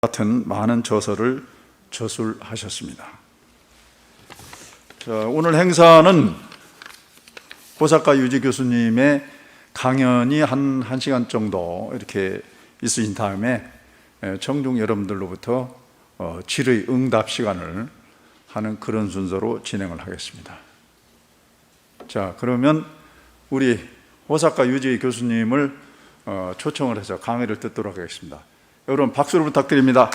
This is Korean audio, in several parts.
같은 많은 저서를 저술하셨습니다. 자, 오늘 행사는 호사카 유지 교수님의 강연이 한 1시간 정도 이렇게 있으신 다음에 청중 여러분들로부터 질의 응답 시간을 하는 그런 순서로 진행을 하겠습니다. 자, 그러면 우리 호사카 유지 교수님을 초청을 해서 강의를 듣도록 하겠습니다. 여러분 박수를 부탁드립니다.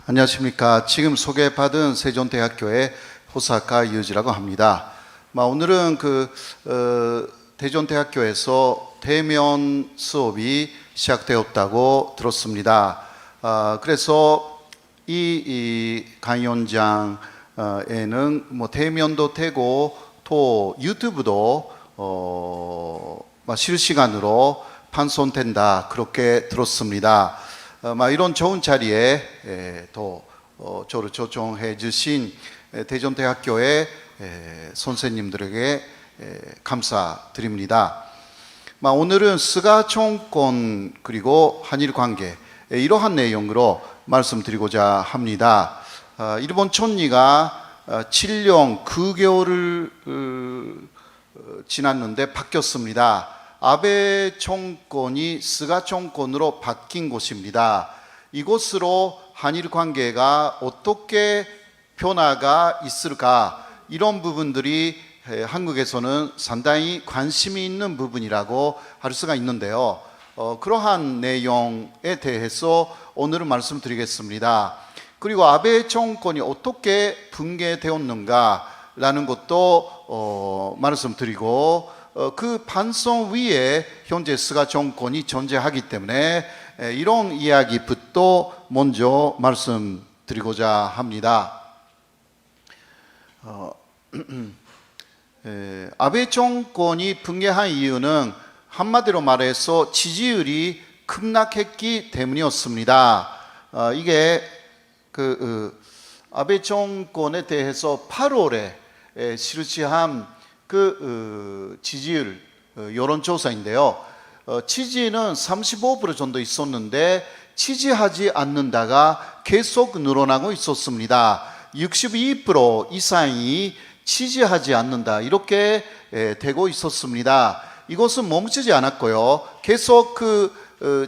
안녕하십니까. 지금 소개받은 세존대학교의 호사카 유지라고 합니다. 오늘은 대전대학교에서 대면 수업이 시작되었다고 들었습니다. 그래서 이 강연장에는 대면도 되고 또 유튜브도 실시간으로 방송된다 그렇게 들었습니다. 이런 좋은 자리에 또 저를 초청해 주신 대전대학교의 선생님들에게 감사드립니다. 오늘은 스가 정권 그리고 한일 관계 이러한 내용으로 말씀드리고자 합니다. 일본 총리가 7년 9개월을 지났는데 바뀌었습니다. 아베 정권이 스가 정권으로 바뀐 곳입니다. 이곳으로 한일 관계가 어떻게 변화가 있을까, 이런 부분들이 한국에서는 상당히 관심이 있는 부분이라고 할 수가 있는데요. 그러한 내용에 대해서 오늘은 말씀드리겠습니다. 그리고 아베 정권이 어떻게 붕괴되었는가라는 것도 말씀드리고, 그 반성 위에 현재 스가 정권이 존재하기 때문에 이런 이야기부터 먼저 말씀드리고자 합니다. 아베 정권이 붕괴한 이유는 한마디로 말해서 지지율이 급락했기 때문이었습니다. 이게 아베 정권에 대해서 8월에 실시한 지지율 여론조사인데요. 지지는 35% 정도 있었는데 지지하지 않는다가 계속 늘어나고 있었습니다. 62% 이상이 지지하지 않는다 이렇게 되고 있었습니다. 이것은 멈추지 않았고요. 계속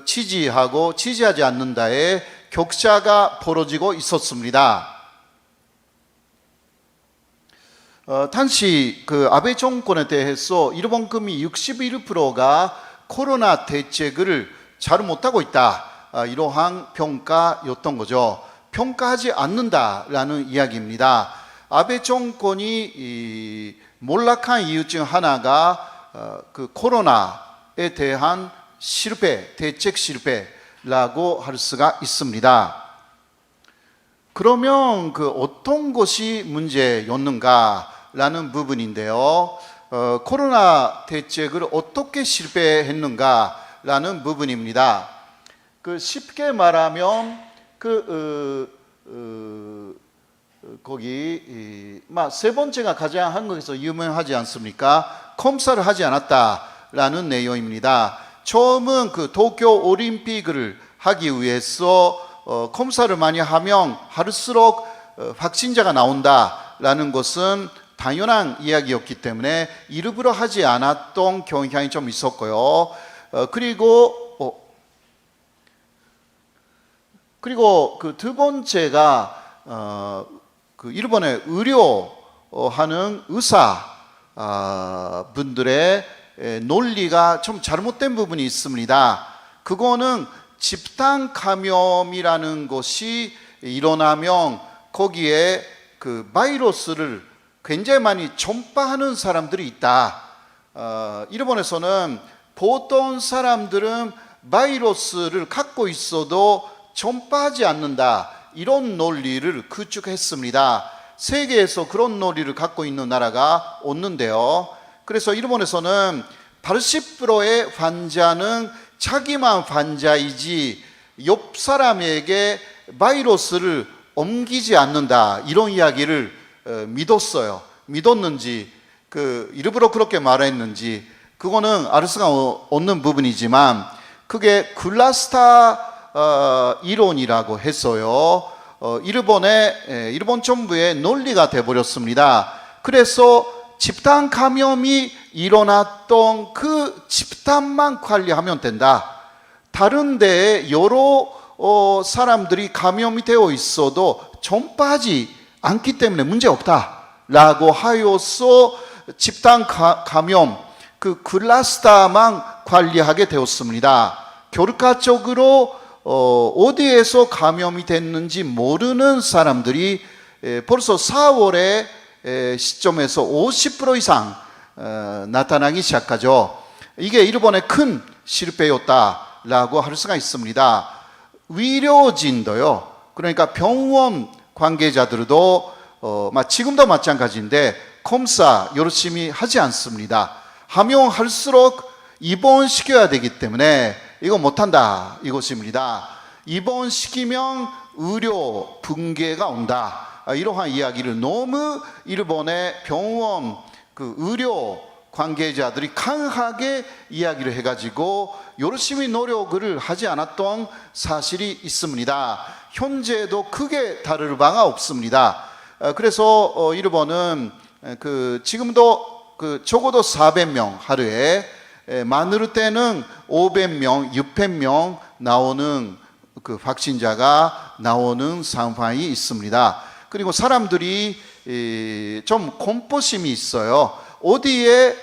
지지하고 지지하지 않는다의 격차가 벌어지고 있었습니다. 당시 아베 정권에 대해서 일본 국민 61%가 코로나 대책을 잘 못하고 있다, 이러한 평가였던 거죠. 평가하지 않는다라는 이야기입니다. 아베 정권이 몰락한 이유 중 하나가 코로나에 대한 실패, 대책 실패라고 할 수가 있습니다. 그러면 어떤 것이 문제였는가라는 부분인데요. 코로나 대책을 어떻게 실패했는가라는 부분입니다. 쉽게 말하면 거기 세 번째가 가장 한국에서 유명하지 않습니까? 검사를 하지 않았다라는 내용입니다. 처음은 도쿄 올림픽을 하기 위해서 검사를 많이 하면 할수록 확진자가 나온다라는 것은 당연한 이야기였기 때문에 일부러 하지 않았던 경향이 좀 있었고요. 그리고 두 번째가 일본의 의료하는 의사 분들의 논리가 좀 잘못된 부분이 있습니다. 그거는 집단 감염이라는 것이 일어나면 거기에 바이러스를 굉장히 많이 전파하는 사람들이 있다. 일본에서는 보통 사람들은 바이러스를 갖고 있어도 전파하지 않는다, 이런 논리를 구축했습니다. 세계에서 그런 논리를 갖고 있는 나라가 없는데요. 그래서 일본에서는 80%의 환자는 자기만 환자이지 옆 사람에게 바이러스를 옮기지 않는다, 이런 이야기를 믿었어요. 믿었는지 일부러 그렇게 말했는지 그거는 알 수가 없는 부분이지만, 그게 클러스터 이론이라고 했어요. 일본 정부의 논리가 되어버렸습니다. 그래서 집단 감염이 일어났던 그 집단만 관리하면 된다. 다른 데에 여러 사람들이 감염이 되어 있어도 전파하지 않기 때문에 문제 없다라고 하여서 집단 감염, 그 클러스터만 관리하게 되었습니다. 결과적으로 어디에서 감염이 됐는지 모르는 사람들이 벌써 4월의 시점에서 50% 이상 나타나기 시작하죠. 이게 일본의 큰 실패였다라고 할 수가 있습니다. 의료진도요, 그러니까 병원 관계자들도 지금도 마찬가지인데 검사 열심히 하지 않습니다. 하면 할수록 입원시켜야 되기 때문에 이거 못한다, 이것입니다. 입원시키면 의료 붕괴가 온다, 이러한 이야기를 너무 일본의 병원 의료 관계자들이 강하게 이야기를 해가지고 열심히 노력을 하지 않았던 사실이 있습니다. 현재도 크게 다를 바가 없습니다. 그래서 일본은 지금도 적어도 400명 하루에, 많을 때는 500명, 600명 나오는 확진자가 나오는 상황이 있습니다. 그리고 사람들이 좀 공포심이 있어요. 어디에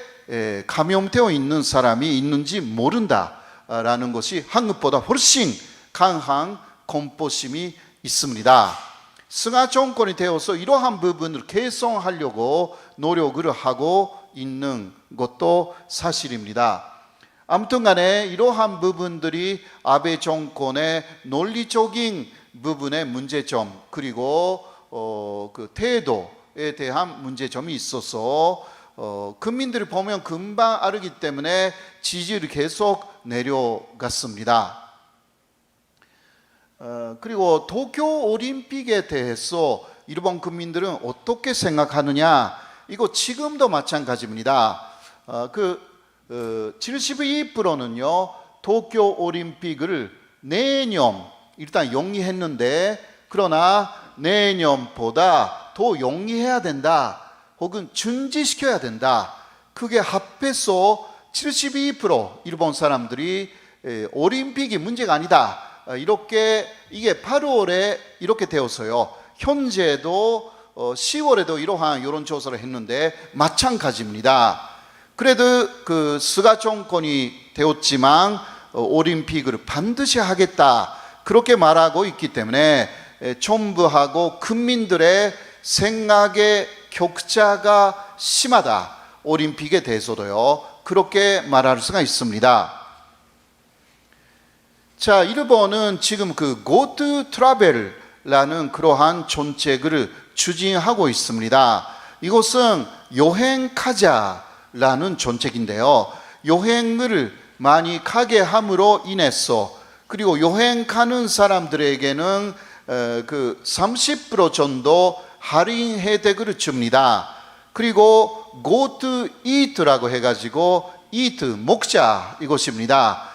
감염되어 있는 사람이 있는지 모른다라는 것이 한국보다 훨씬 강한 공포심이 있습니다. 스가 정권이 되어서 이러한 부분을 개선하려고 노력을 하고 있는 것도 사실입니다. 아무튼 간에 이러한 부분들이 아베 정권의 논리적인 부분의 문제점, 그리고 태도에 대한 문제점이 있어서 국민들이 보면 금방 알기 때문에 지지율이 계속 내려갔습니다. 그리고 도쿄 올림픽에 대해서 일본 국민들은 어떻게 생각하느냐, 이거 지금도 마찬가지입니다. 72%는요 도쿄 올림픽을 내년 일단 영위했는데, 그러나 내년보다 더 영위해야 된다, 혹은 중지시켜야 된다, 그게 합해서 72% 일본 사람들이 올림픽이 문제가 아니다, 이렇게, 이게 8월에 이렇게 되었어요. 현재도 10월에도 이러한 여론조사를 했는데 마찬가지입니다. 그래도 스가 정권이 되었지만 올림픽을 반드시 하겠다, 그렇게 말하고 있기 때문에 정부하고 국민들의 생각의 격차가 심하다, 올림픽에 대해서도요 그렇게 말할 수가 있습니다. 자, 일본은 지금 GoTo 트래벨라는 그러한 정책을 추진하고 있습니다. 이것은 여행 가자라는 정책인데요, 여행을 많이 가게 함으로 인해서, 그리고 여행 가는 사람들에게는 30% 정도 할인 혜택을 줍니다. 그리고 GoTo Eat라고 해가지고 eat, 먹자, 이것입니다.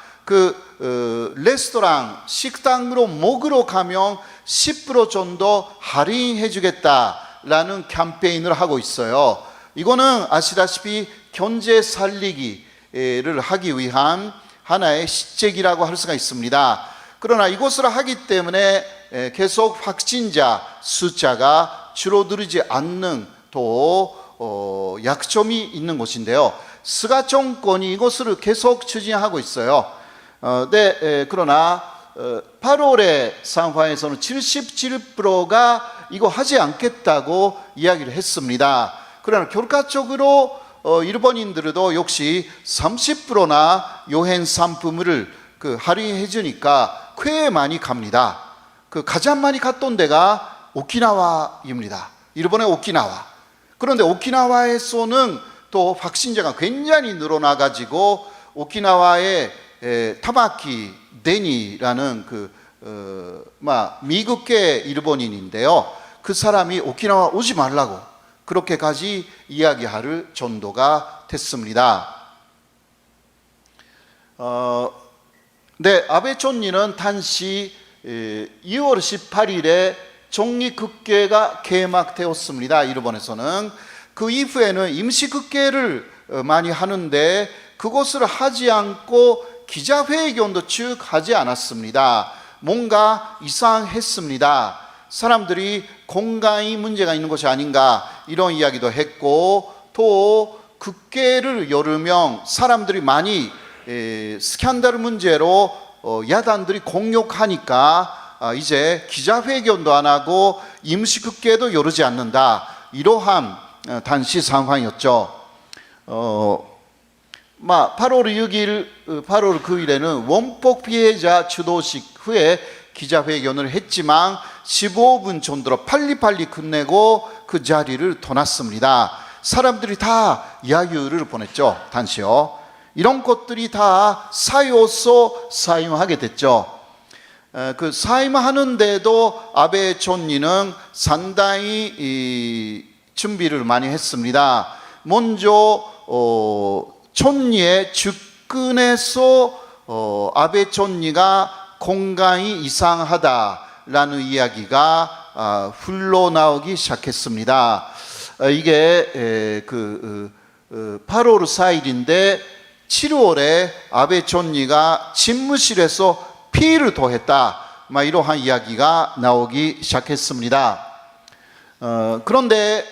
레스토랑, 식당으로 먹으러 가면 10% 정도 할인해 주겠다라는 캠페인을 하고 있어요. 이거는 아시다시피 경제 살리기를 하기 위한 하나의 시책이라고 할 수가 있습니다. 그러나 이것을 하기 때문에 계속 확진자 숫자가 줄어들지 않는 또 약점이 있는 것인데요, 스가 정권이 이것을 계속 추진하고 있어요. 그러나 8월의 상황에서는 77%가 이거 하지 않겠다고 이야기를 했습니다. 그러나 결과적으로 일본인들도 역시 30%나 여행 상품을 할인해 주니까 꽤 많이 갑니다. 가장 많이 갔던 데가 오키나와입니다. 일본의 오키나와. 그런데 오키나와에서는 또 확진자가 굉장히 늘어나가지고 오키나와의 타마키 데니라는 미국계 일본인인데요. 그 사람이 오키나와 오지 말라고 그렇게까지 이야기할 정도가 됐습니다. 네, 아베 총리는 당시 2월 18일에 종리국회가 개막되었습니다. 일본에서는. 그 이후에는 임시국회를 많이 하는데 그것을 하지 않고 기자회견도 쭉 하지 않았습니다. 뭔가 이상했습니다. 사람들이 건강이 문제가 있는 것이 아닌가 이런 이야기도 했고, 또 국회를 열으면 사람들이 많이 스캔들 문제로 야당들이 공격하니까 이제 기자회견도 안 하고 임시국회도 열지 않는다, 이러한 당시 상황이었죠. 8월 6일, 8월 9일에는 원폭 피해자 주도식 후에 기자회견을 했지만 15분 정도로 빨리빨리 끝내고 그 자리를 떠났습니다. 사람들이 다 야유를 보냈죠, 당시요. 이런 것들이 다 쌓여서 사임하게 됐죠. 그 사임하는데도 아베 총리는 상당히 준비를 많이 했습니다. 먼저 총리의 측근에서 아베 총리가 건강이 이상하다라는 이야기가 흘러나오기 시작했습니다. 이게 8월 4일인데 7월에 아베 총리가 집무실에서 피를 토했다, 이러한 이야기가 나오기 시작했습니다. 그런데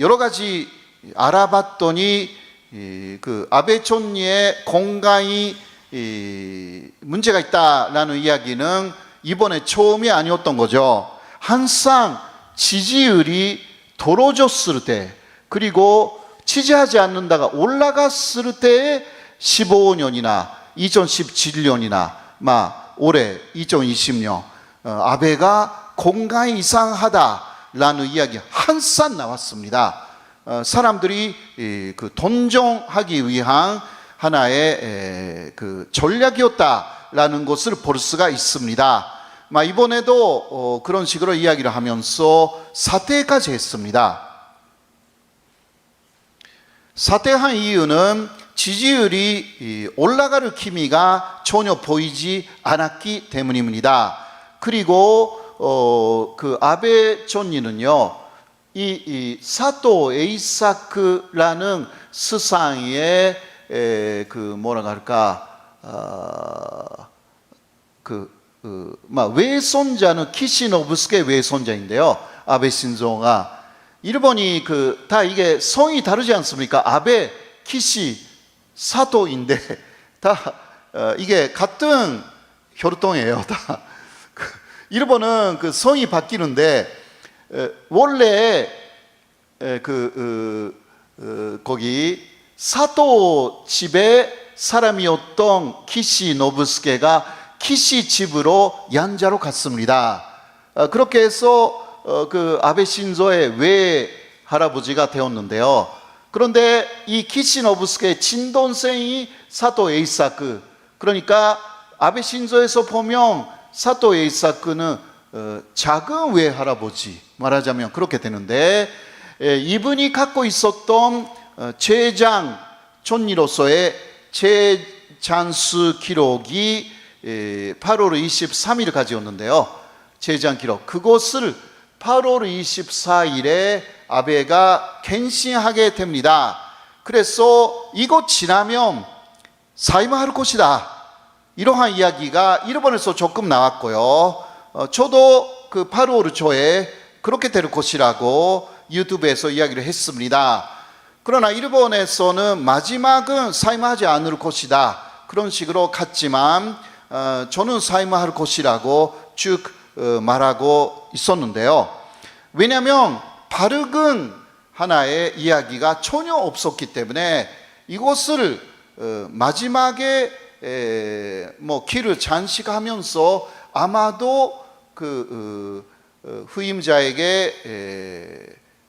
여러 가지 알아봤더니 그 아베 총리의 건강이 문제가 있다라는 이야기는 이번에 처음이 아니었던 거죠. 항상 지지율이 떨어졌을 때, 그리고 지지하지 않는다가 올라갔을 때 15년이나 2017년이나 올해 2020년 아베가 건강이 이상하다라는 이야기 항상 나왔습니다. 사람들이 그 동정하기 위한 하나의 그 전략이었다라는 것을 볼 수가 있습니다. 이번에도 그런 식으로 이야기를 하면서 사퇴까지 했습니다. 사퇴한 이유는 지지율이 올라갈 기미가 전혀 보이지 않았기 때문입니다. 그리고 그 아베 총리는요, 이 사토 에이사크라는 스상의 외손자는 키시노부스케 외손자인데요. 아베 신조가 일본이 다 이게 성이 다르지 않습니까? 아베, 키시, 사토인데 다 이게 같은 혈통이에요. 다 일본은 그 성이 바뀌는데 원래 거기 사토 집의 사람이었던 키시 노부스케가 키시 집으로 양자로 갔습니다. 그렇게 해서 그 아베 신조의 외 할아버지가 되었는데요. 그런데 이 키시 노부스케의 친동생이 사토 에이사크, 그러니까 아베 신조에서 보면 사토 에이사크는 작은 외할아버지, 말하자면 그렇게 되는데, 이분이 갖고 있었던 최장 총리로서의 최장수 기록이 8월 23일까지였는데요. 최장 기록, 그것을 8월 24일에 아베가 갱신하게 됩니다. 그래서 이거 지나면 사임할 것이다, 이러한 이야기가 일본에서 조금 나왔고요. 저도 그 8월 초에 그렇게 될 것이라고 유튜브에서 이야기를 했습니다. 그러나 일본에서는 마지막은 사임하지 않을 것이다, 그런 식으로 갔지만 저는 사임할 것이라고 쭉 말하고 있었는데요. 왜냐하면 바르은 하나의 이야기가 전혀 없었기 때문에 이것을 마지막에 길을 장식하면서 아마도 그 후임자에게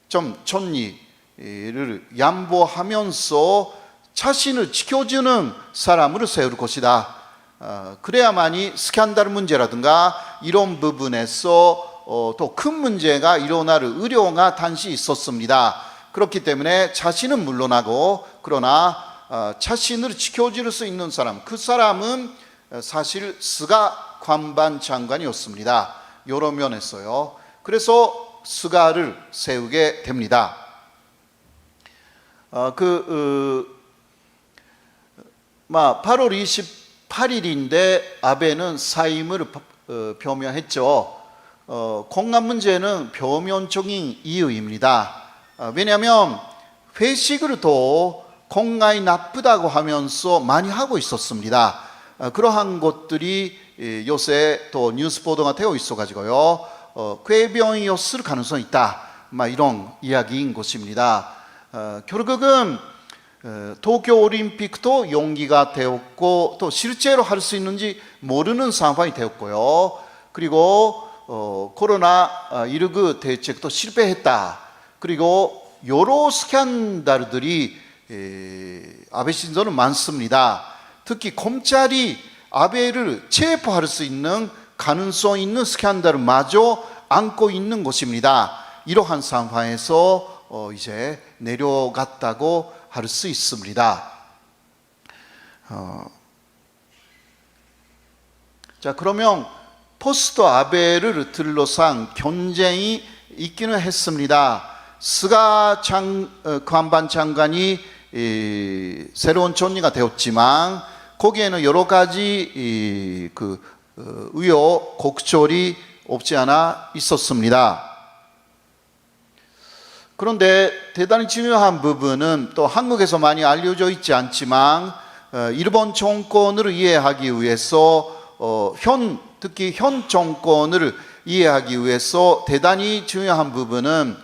좀 촌리를 양보하면서 자신을 지켜주는 사람으로 세울 것이다. 그래야만이 스캔들 문제라든가 이런 부분에서 또 큰 문제가 일어날 의료가 단시 있었습니다. 그렇기 때문에 자신은 물러나고 그러나 자신을 지켜줄 수 있는 사람, 그 사람은 사실 스가 관반 장관이었습니다. 여러 면에서요. 그래서 스가를 세우게 됩니다. 8월 28일인데 아베는 사임을 표명했죠. 건강 문제는 표면적인 이유입니다. 왜냐하면 회식을 더 건강이 나쁘다고 하면서 많이 하고 있었습니다. 그러한 것들이 요새 또 뉴스 보도가 되어 있어가지고요. 꾀병이었을 가능성이 있다. 이런 이야기인 것입니다. 결국은 도쿄올림픽도 연기가 되었고 또 실제로 할 수 있는지 모르는 상황이 되었고요. 그리고 코로나19 대책도 실패했다. 그리고 여러 스캔들들이 아베 신조는 많습니다. 특히 검찰이 아베를 체포할 수 있는 가능성 있는 스캔들을 마저 안고 있는 것입니다. 이러한 상황에서 이제 내려갔다고 할 수 있습니다. 자, 그러면 포스트 아베를 둘러싼 경쟁이 있기는 했습니다. 스가 관반 장관이 새로운 총리가 되었지만 거기에는 여러 가지 의혹, 곡절이 없지 않아 있었습니다. 그런데 대단히 중요한 부분은 또 한국에서 많이 알려져 있지 않지만 일본 정권을 이해하기 위해서 특히 현 정권을 이해하기 위해서 대단히 중요한 부분은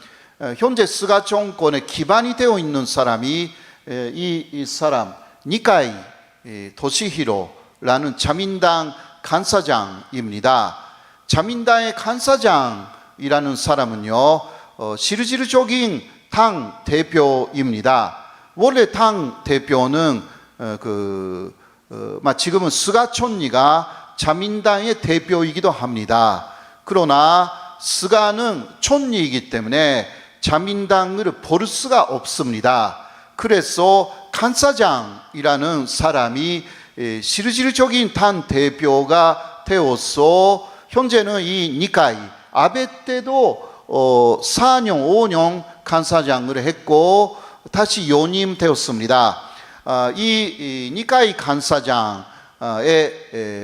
현재 스가 정권의 기반이 되어 있는 사람이 이 사람 니카이 토시히로라는 자민당 간사장입니다. 자민당의 간사장이라는 사람은요, 실질적인 당 대표입니다. 원래 당 대표는 지금은 스가 총리가 자민당의 대표이기도 합니다. 그러나 스가는 총리이기 때문에 자민당을 볼 수가 없습니다. 그래서 간사장이라는 사람이 실질적인 당 대표가 되어서 현재는 이 니카이 아베 때도 4년, 5년 간사장을 했고 다시 연임되었습니다. 이 니카이 간사장의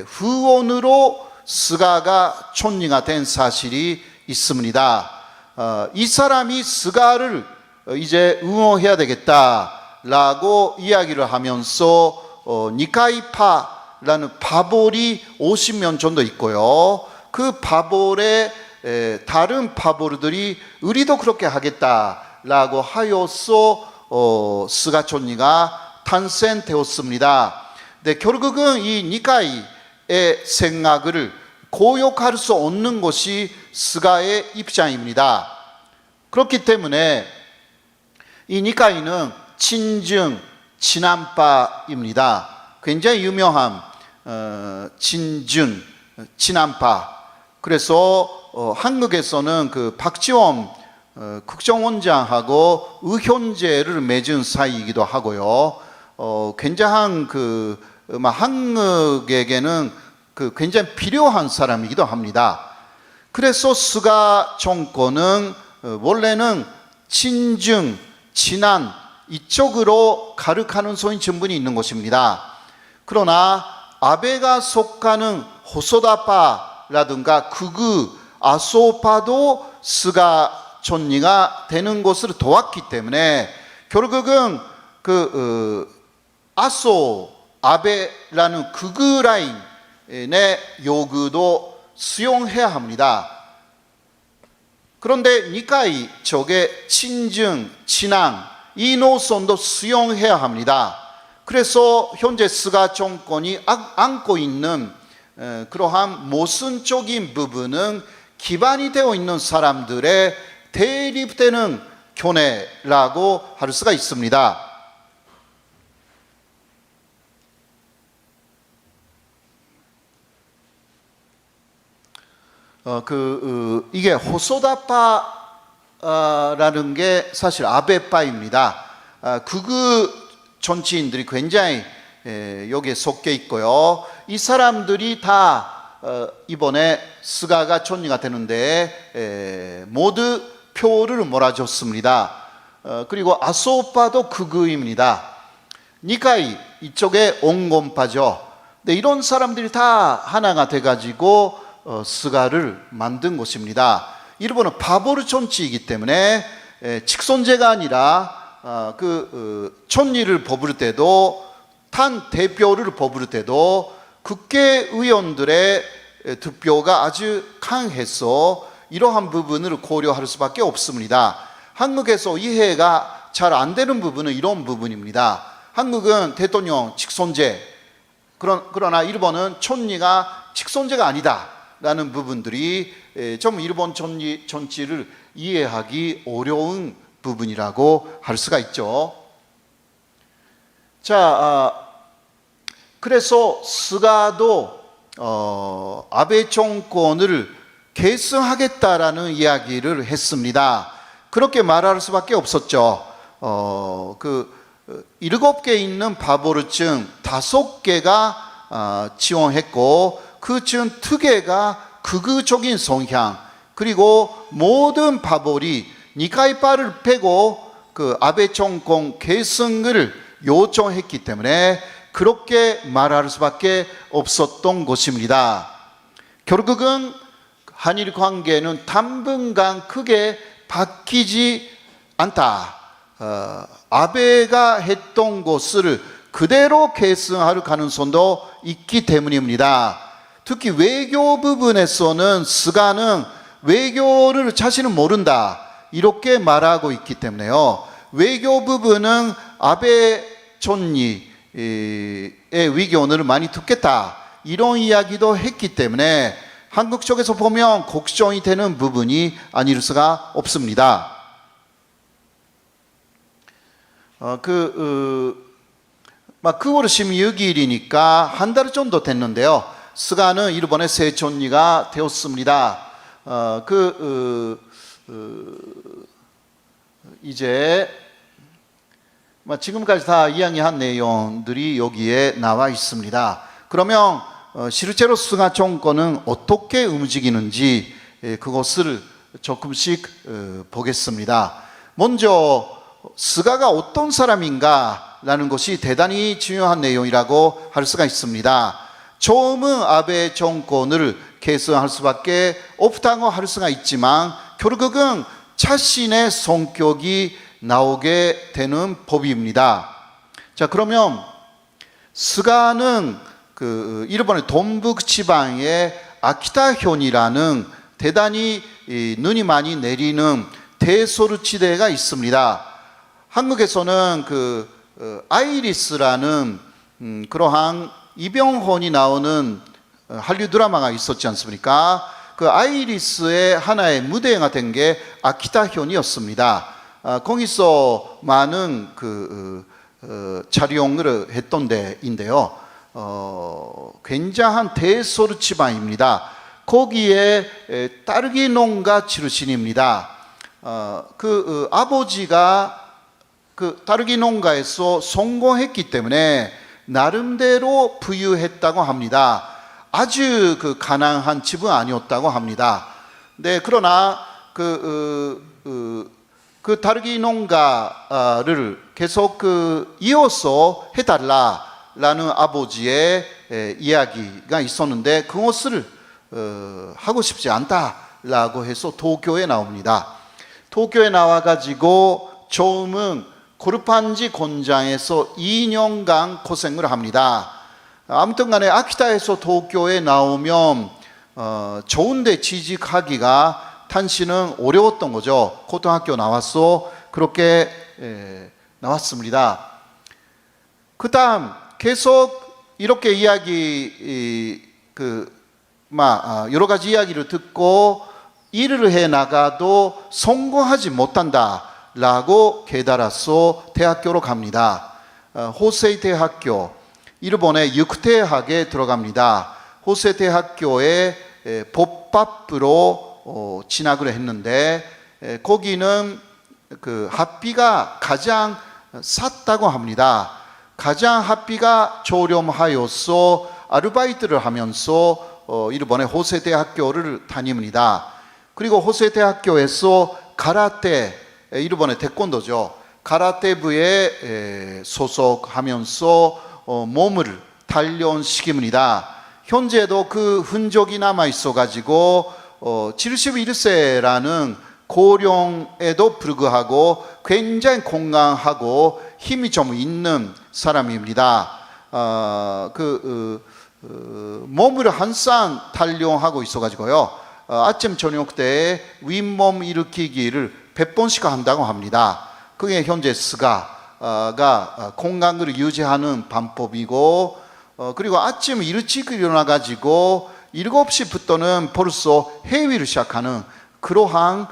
후원으로 스가가 총리가 된 사실이 있습니다. 이 사람이 스가를 이제 응원해야 되겠다라고 이야기를 하면서 니카이파라는 파벌이 50명 정도 있고요. 그 파벌에 다른 파벌들이 우리도 그렇게 하겠다라고 하여서 스가 총리가 탄생되었습니다. 네, 결국은 이 니카이의 생각을 고역할 수 없는 것이 스가의 입장입니다. 그렇기 때문에 이 니카이는 친중 친한파입니다. 굉장히 유명한 친중 친한파. 그래서 한국에서는 그 박지원 국정원장하고 의논제를 맺은 사이이기도 하고요. 굉장한 한국에게는 굉장히 필요한 사람이기도 합니다. 그래서 스가 정권은 원래는 친중, 친한 이쪽으로 갈 가능성이 충분히 있는 것입니다. 그러나 아베가 속하는 호소다파라든가 극우, 아소파도 스가 총리가 되는 것을 도왔기 때문에 결국은 아소, 아베라는 극우 라인의 요구도 수용해야 합니다. 그런데 니카이 쪽의 친중, 친한 이 노선도 수용해야 합니다. 그래서 현재 스가 정권이 안고 있는 그러한 모순적인 부분은 기반이 되어 있는 사람들의 대립되는 교내라고 할 수가 있습니다. 이게 호소다파라는 게 사실 아베파입니다. 극우 정치인들이 굉장히 여기에 섞여 있고요. 이 사람들이 다 이번에 스가가 총리가 되는데 모두 표를 몰아줬습니다. 그리고 아소파도 극우입니다. 니카이 이쪽에 온건파죠. 근데 이런 사람들이 다 하나가 돼가지고 스가를 만든 것입니다. 일본은 바보르 정치이기 때문에 직선제가 아니라 총리를 뽑을 때도 탄 대표를 뽑을 때도 국회의원들의 득표가 아주 강해서 이러한 부분을 고려할 수밖에 없습니다. 한국에서 이해가 잘 안 되는 부분은 이런 부분입니다. 한국은 대통령 직선제, 그러나 일본은 총리가 직선제가 아니다 라는 부분들이 좀 일본 정치를 이해하기 어려운 부분이라고 할 수가 있죠. 자, 그래서 스가도 아베 정권을 계승하겠다라는 이야기를 했습니다. 그렇게 말할 수밖에 없었죠. 7개 있는 바보르 중 5개가 지원했고 그 중 2개가 극우적인 성향, 그리고 모든 바볼이 니카이파를 빼고 아베 정권 계승을 요청했기 때문에 그렇게 말할 수밖에 없었던 것입니다. 결국은 한일 관계는 당분간 크게 바뀌지 않다. 아베가 했던 것을 그대로 계승할 가능성도 있기 때문입니다. 특히 외교 부분에서는 스가는 외교를 자신은 모른다 이렇게 말하고 있기 때문에요. 외교 부분은 아베 총리의 의견을 많이 듣겠다 이런 이야기도 했기 때문에 한국 쪽에서 보면 걱정이 되는 부분이 아닐 수가 없습니다. 9월 16일이니까 한 달 정도 됐는데요. 스가는 일본의 새 총리가 되었습니다. 이제 지금까지 다 이야기한 내용들이 여기에 나와 있습니다. 그러면 실제로 스가 정권은 어떻게 움직이는지 그것을 조금씩 보겠습니다. 먼저 스가가 어떤 사람인가라는 것이 대단히 중요한 내용이라고 할 수가 있습니다. 처음은 아베 정권을 계승할 수밖에 없다고 할 수가 있지만 결국은 자신의 성격이 나오게 되는 법입니다. 자, 그러면 스가는 일본의 동북 지방의 아키타현이라는 대단히 눈이 많이 내리는 대소르지대가 있습니다. 한국에서는 아이리스라는 그러한 이병헌이 나오는 한류 드라마가 있었지 않습니까? 그 아이리스의 하나의 무대가 된 게 아키타현이었습니다. 거기서 많은 촬영을 했던 데인데요. 굉장한 대소르지방입니다. 거기에 딸기 농가 출신입니다. 아버지가 딸기 농가에서 성공했기 때문에 나름대로 부유했다고 합니다. 아주 가난한 집은 아니었다고 합니다. 네, 그러나 딸기 농가를 계속 이어서 해달라라는 아버지의 이야기가 있었는데 그것을 하고 싶지 않다라고 해서 도쿄에 나옵니다. 도쿄에 나와가지고 처음은 고르판지 공장에서 2년간 고생을 합니다. 아무튼 간에 아키타에서 도쿄에 나오면 좋은 데 취직하기가 당시는 어려웠던 거죠. 고등학교 나왔어. 그렇게 나왔습니다. 그 다음 계속 이렇게 여러 가지 이야기를 듣고 일을 해 나가도 성공하지 못한다 라고 깨달아서 대학교로 갑니다. 호세이 대학교, 일본의 육대학에 들어갑니다. 호세이 대학교에 법학부로 진학을 했는데 거기는 그 학비가 가장 쌌다고 합니다. 가장 학비가 저렴하여서 아르바이트를 하면서 일본의 호세이 대학교를 다닙니다. 그리고 호세이 대학교에서 가라테, 일본의 태권도죠. 가라테부에 소속하면서 몸을 단련시킵니다. 현재도 그 흔적이 남아 있어가지고 71세라는 고령에도 불구하고 굉장히 건강하고 힘이 좀 있는 사람입니다. 몸을 항상 단련하고 있어가지고요. 아침 저녁 때 윗몸 일으키기를 100번씩 한다고 합니다. 그게 현재 스가가 건강을 유지하는 방법이고, 그리고 아침 일찍 일어나가지고 7시부터는 벌써 회의를 시작하는 그러한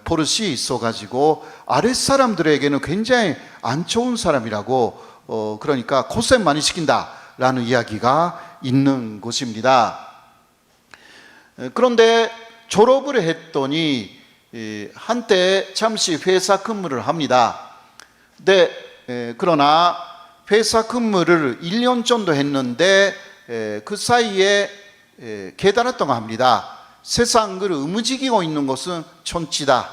버릇이 있어가지고 아랫사람들에게는 굉장히 안 좋은 사람이라고, 그러니까 고생 많이 시킨다라는 이야기가 있는 것입니다. 그런데 졸업을 했더니 한때 잠시 회사 근무를 합니다. 그러나 회사 근무를 1년 정도 했는데 그 사이에 깨달았다고 합니다. 세상을 움직이고 있는 것은 천지다.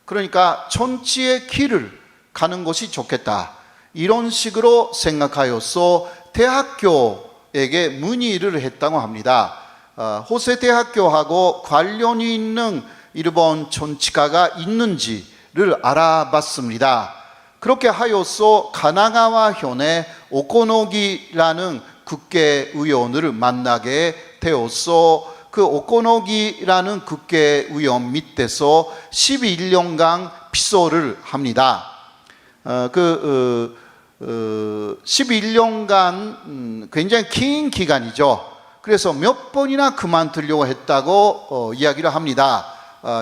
그러니까 천지의 길을 가는 것이 좋겠다. 이런 식으로 생각하여서 대학교에게 문의를 했다고 합니다. 호세 대학교하고 관련이 있는 일본 천지가가 있는지를 알아봤습니다. 그렇게 하여서 가나가와 현의 오코노기라는 국회의원을 만나게 되어서 그 오코노기라는 국회의원 밑에서 11년간 피서를 합니다. 11년간 굉장히 긴 기간이죠. 그래서 몇 번이나 그만두려고 했다고 이야기를 합니다.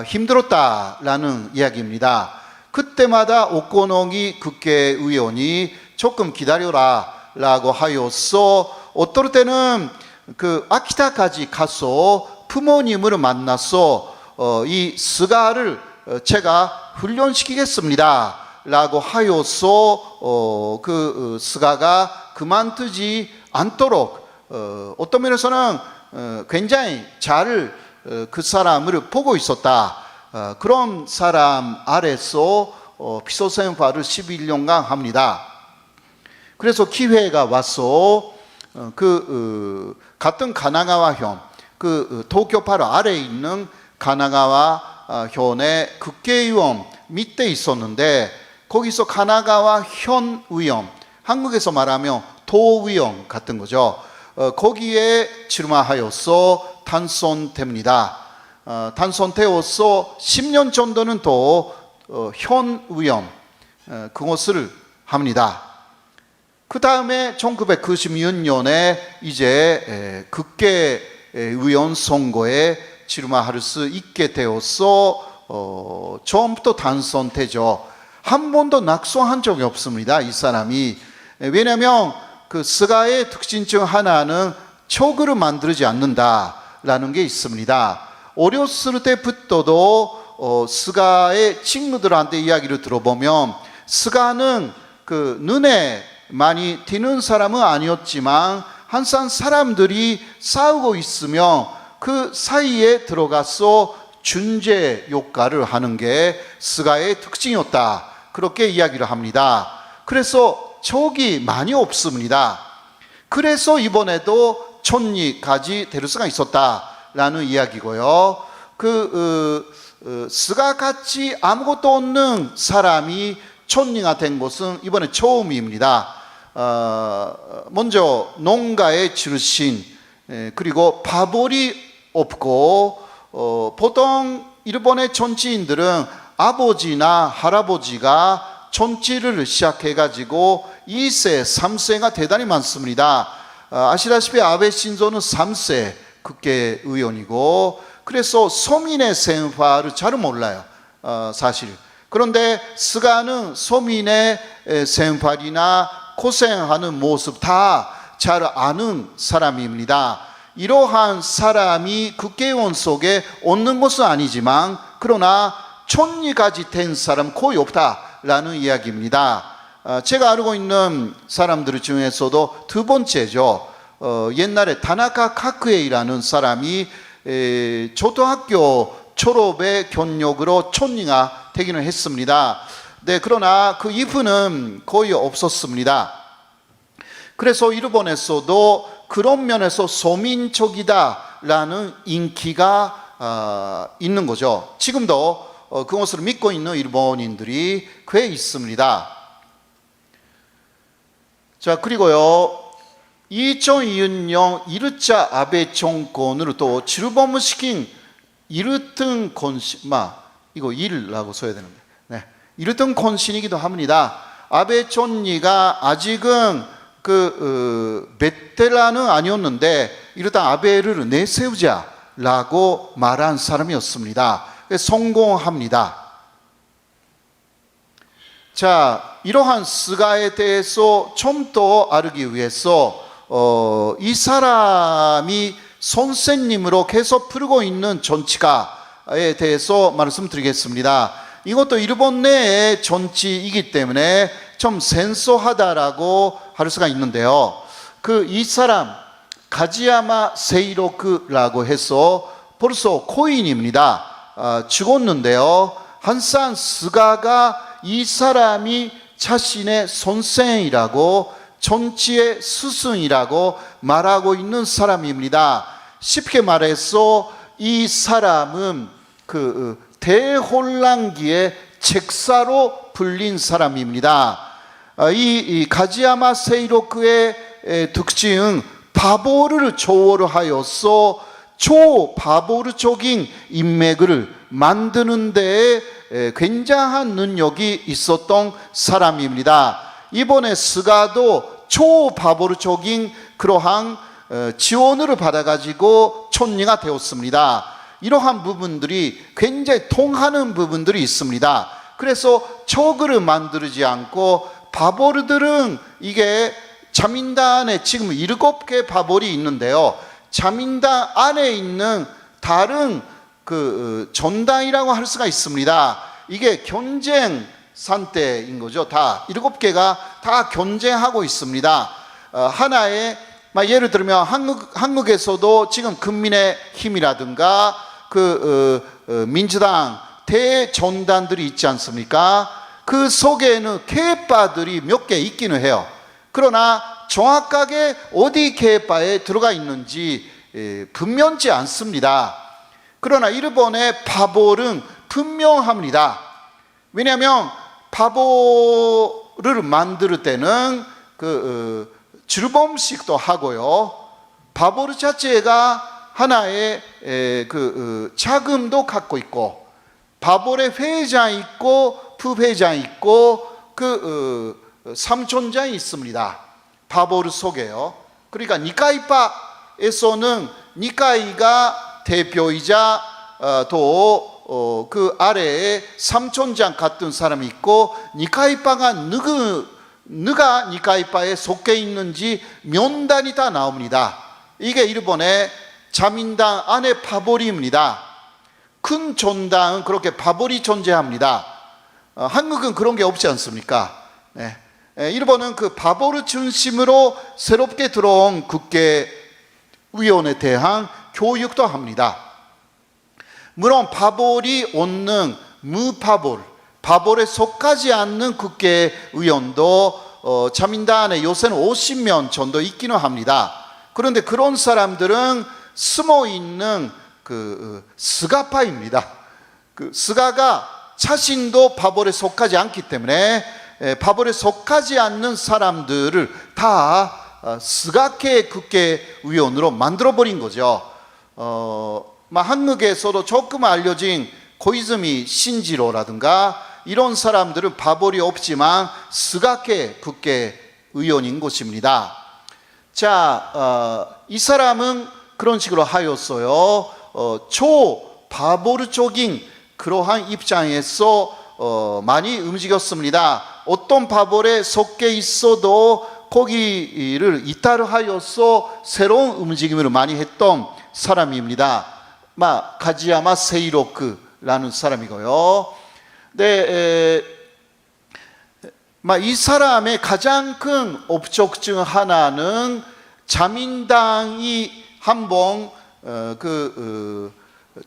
힘들었다라는 이야기입니다. 그때마다 오코노기 국회의원이 조금 기다려라 라고 하여서 어떨 때는 그 아키타까지 가서 부모님을 만나서 이 스가를 제가 훈련시키겠습니다 라고 하여서 그 스가가 그만두지 않도록 어떤 면에서는 굉장히 잘 그 사람을 보고 있었다. 그런 사람 아래서 피서생활을 11년간 합니다. 그래서 기회가 와서 같은 가나가와현, 도쿄 바로 아래에 있는 가나가와현의 국회의원 밑에 있었는데 거기서 가나가와현 의원, 한국에서 말하면 도의원 같은 거죠. 거기에 출마하여서 당선됩니다. 당선되어서 10년 정도는 더 현 의원 그것을 합니다. 그 다음에 1996년에 이제 국회의원 선거에 출마할 수 있게 되어서 처음부터 당선되죠. 한 번도 낙선한 적이 없습니다. 이 사람이. 왜냐하면 그 스가의 특징 중 하나는 척을 만들지 않는다라는 게 있습니다. 어렸을 때부터도 스가의 친구들한테 이야기를 들어보면 스가는 그 눈에 많이 띄는 사람은 아니었지만 항상 사람들이 싸우고 있으면 그 사이에 들어가서 중재 역할을 하는 게 스가의 특징이었다. 그렇게 이야기를 합니다. 그래서 적이 많이 없습니다. 그래서 이번에도 촌리까지 될 수가 있었다라는 이야기고요. 스가같이 아무것도 없는 사람이 촌리가 된 것은 이번에 처음입니다. 먼저 농가의 출신, 그리고 밥벌이 없고, 보통 일본의 정치인들은 아버지나 할아버지가 정치를 시작해가지고 2세, 3세가 대단히 많습니다. 아시다시피 아베 신조는 3세 국회의원이고, 그래서 서민의 생활을 잘 몰라요. 사실 그런데 스가는 서민의 생활이나 고생하는 모습 다 잘 아는 사람입니다. 이러한 사람이 국회의원 속에 없는 것은 아니지만 그러나 촌리까지 된 사람 거의 없다라는 이야기입니다. 제가 알고 있는 사람들 중에서도 두 번째죠. 옛날에 다나카 카쿠에이라는 사람이 초등학교 졸업의 경력으로 촌리가 되기는 했습니다. 네, 그러나 그 이후는 거의 없었습니다. 그래서 일본에서도 그런 면에서 소민족이다라는 인기가 있는 거죠. 지금도 그것을 믿고 있는 일본인들이 꽤 있습니다. 자, 그리고요, 2002년 일차 아베 정권으로 또 출범시킨 일등 권신, 이거 일라고 써야 되는데, 네, 일등 권신이기도 합니다. 아베 총리가 아직은 베테랑은 아니었는데 일단 아베를 내세우자라고 말한 사람이었습니다. 성공합니다. 자, 이러한 스가에 대해서 좀 더 알기 위해서 이 사람이 선생님으로 계속 풀고 있는 정치가에 대해서 말씀드리겠습니다. 이것도 일본 내의 정치이기 때문에 좀 생소하다라고 할 수가 있는데요. 이 사람 가지야마 세이로크라고 해서 벌써 코인입니다. 죽었는데요. 한산 스가가 이 사람이 자신의 선생이라고 정치의 스승이라고 말하고 있는 사람입니다. 쉽게 말해서 이 사람은 대혼란기의 책사로 불린 사람입니다. 이 가지야마 세이로크의 특징은 바보를 조월하여서 초바보르적인 인맥을 만드는 데에 굉장한 능력이 있었던 사람입니다. 이번에 스가도 초바보르적인 그러한 지원을 받아가지고 총리가 되었습니다. 이러한 부분들이 굉장히 통하는 부분들이 있습니다. 그래서 적을 만들지 않고 바보르들은 이게 자민당에 지금 7개 바보리 있는데요. 자민당 안에 있는 다른 전당이라고 할 수가 있습니다. 이게 경쟁 상태인 거죠. 다 7개가 다 경쟁하고 있습니다. 하나의 예를 들면 한국에서도 지금 국민의힘이라든가 민주당 대전단들이 있지 않습니까? 그 속에는 계파들이 몇 개 있기는 해요. 그러나 정확하게 어디 계파에 들어가 있는지 분명치 않습니다. 그러나 일본의 바보는 분명합니다. 왜냐하면 바보를 만들 때는 출범식도 하고요. 바보르 자체가 하나의 자금도 갖고 있고, 바보의 회장이 있고 부회장이 있고 삼촌장이 있습니다. 바보르 속에요. 그러니까 니카이파에서는 니카이가 대표이자 또 그 아래에 삼촌장 같은 사람이 있고, 니카이파가 누가 니카이파에 속해 있는지 명단이 다 나옵니다. 이게 일본의 자민당 안에 바보리입니다. 큰 전당은 그렇게 바보리 존재합니다. 한국은 그런 게 없지 않습니까? 네. 일본은 바보를 중심으로 새롭게 들어온 국회의원에 대한 교육도 합니다. 물론 바보리 없는 무바볼, 바볼에 속하지 않는 국회의원도 자민당에 요새는 50명 정도 있기는 합니다. 그런데 그런 사람들은 숨어있는 스가파입니다. 스가가 자신도 바볼에 속하지 않기 때문에 바볼에 속하지 않는 사람들을 다 스가케 국회의원으로 만들어버린 거죠. 한국에서도 조금 알려진 고이즈미 신지로라든가 이런 사람들은 바볼이 없지만 스가케 국회의원인 것입니다. 자, 이 사람은 그런 식으로 하였어요. 초바보르적인 그러한 입장에서 많이 움직였습니다. 어떤 파벌에 섞여 있어도 거기를 이탈하여서 새로운 움직임을 많이 했던 사람입니다. 가지야마 세이로크라는 사람이고요. 네, 이 사람의 가장 큰 업적 중 하나는 자민당이 한번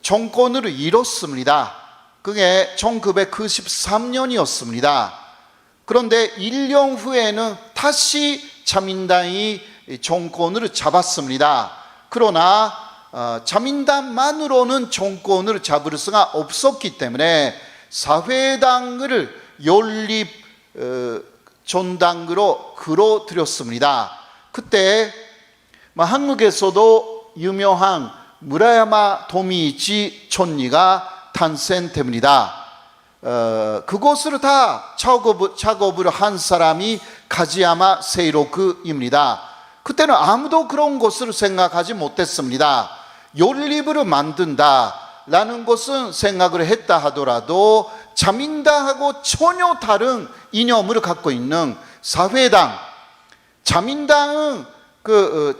정권을 잃었습니다. 그게 1993년이었습니다. 그런데 1년 후에는 다시 자민당이 정권을 잡았습니다. 그러나 자민당만으로는 정권을 잡을 수가 없었기 때문에 사회당을 연립 전당으로 끌어들였습니다. 그때 한국에서도 유명한 무라야마 도미이치 촌리가 탄생됩니다. 그것을 다 작업을 한 사람이 가지야마 세이로크입니다. 그때는 아무도 그런 것을 생각하지 못했습니다. 연립을 만든다라는 것은 생각을 했다 하더라도 자민당하고 전혀 다른 이념을 갖고 있는 사회당, 자민당은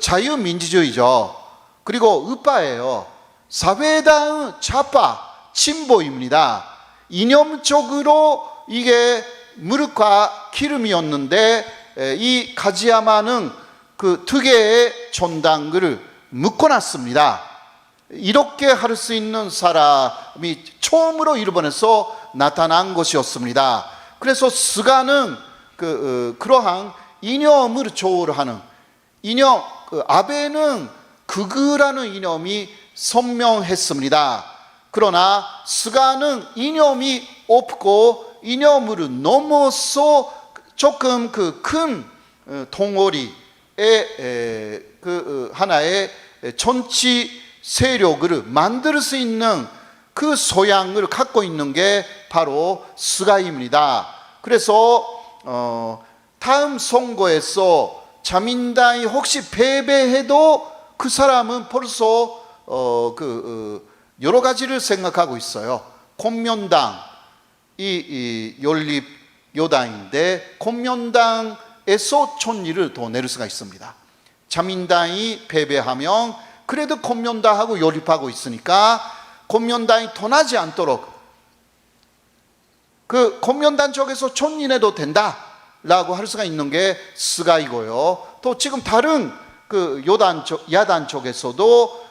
자유민주주의죠. 그리고 우파예요. 사회당은 좌파, 진보입니다. 이념적으로 이게 물과 기름이었는데 이 가지야마는 그 두 개의 전당을 묶어놨습니다. 이렇게 할 수 있는 사람이 처음으로 일본에서 나타난 것이었습니다. 그래서 스가는 그러한 이념을 조율하는 이념, 아베는 극우라는 이념이 선명했습니다. 그러나 스가는 이념이 없고 이념을 넘어서 조금 큰 동어리의 하나의 정치 세력을 만들 수 있는 그 소양을 갖고 있는 게 바로 스가입니다. 그래서 다음 선거에서 자민당이 혹시 패배해도 그 사람은 벌써 여러 가지를 생각하고 있어요. 공면당, 이 연립 여당인데 공면당에서 촌리를 더 내릴 수가 있습니다. 자민당이 패배하면 그래도 공면당하고 연립하고 있으니까 공면당이 떠나지 않도록 그 공면당 쪽에서 촌리내도 된다라고 할 수가 있는 게 스가이고요. 또 지금 다른 야단 쪽에서도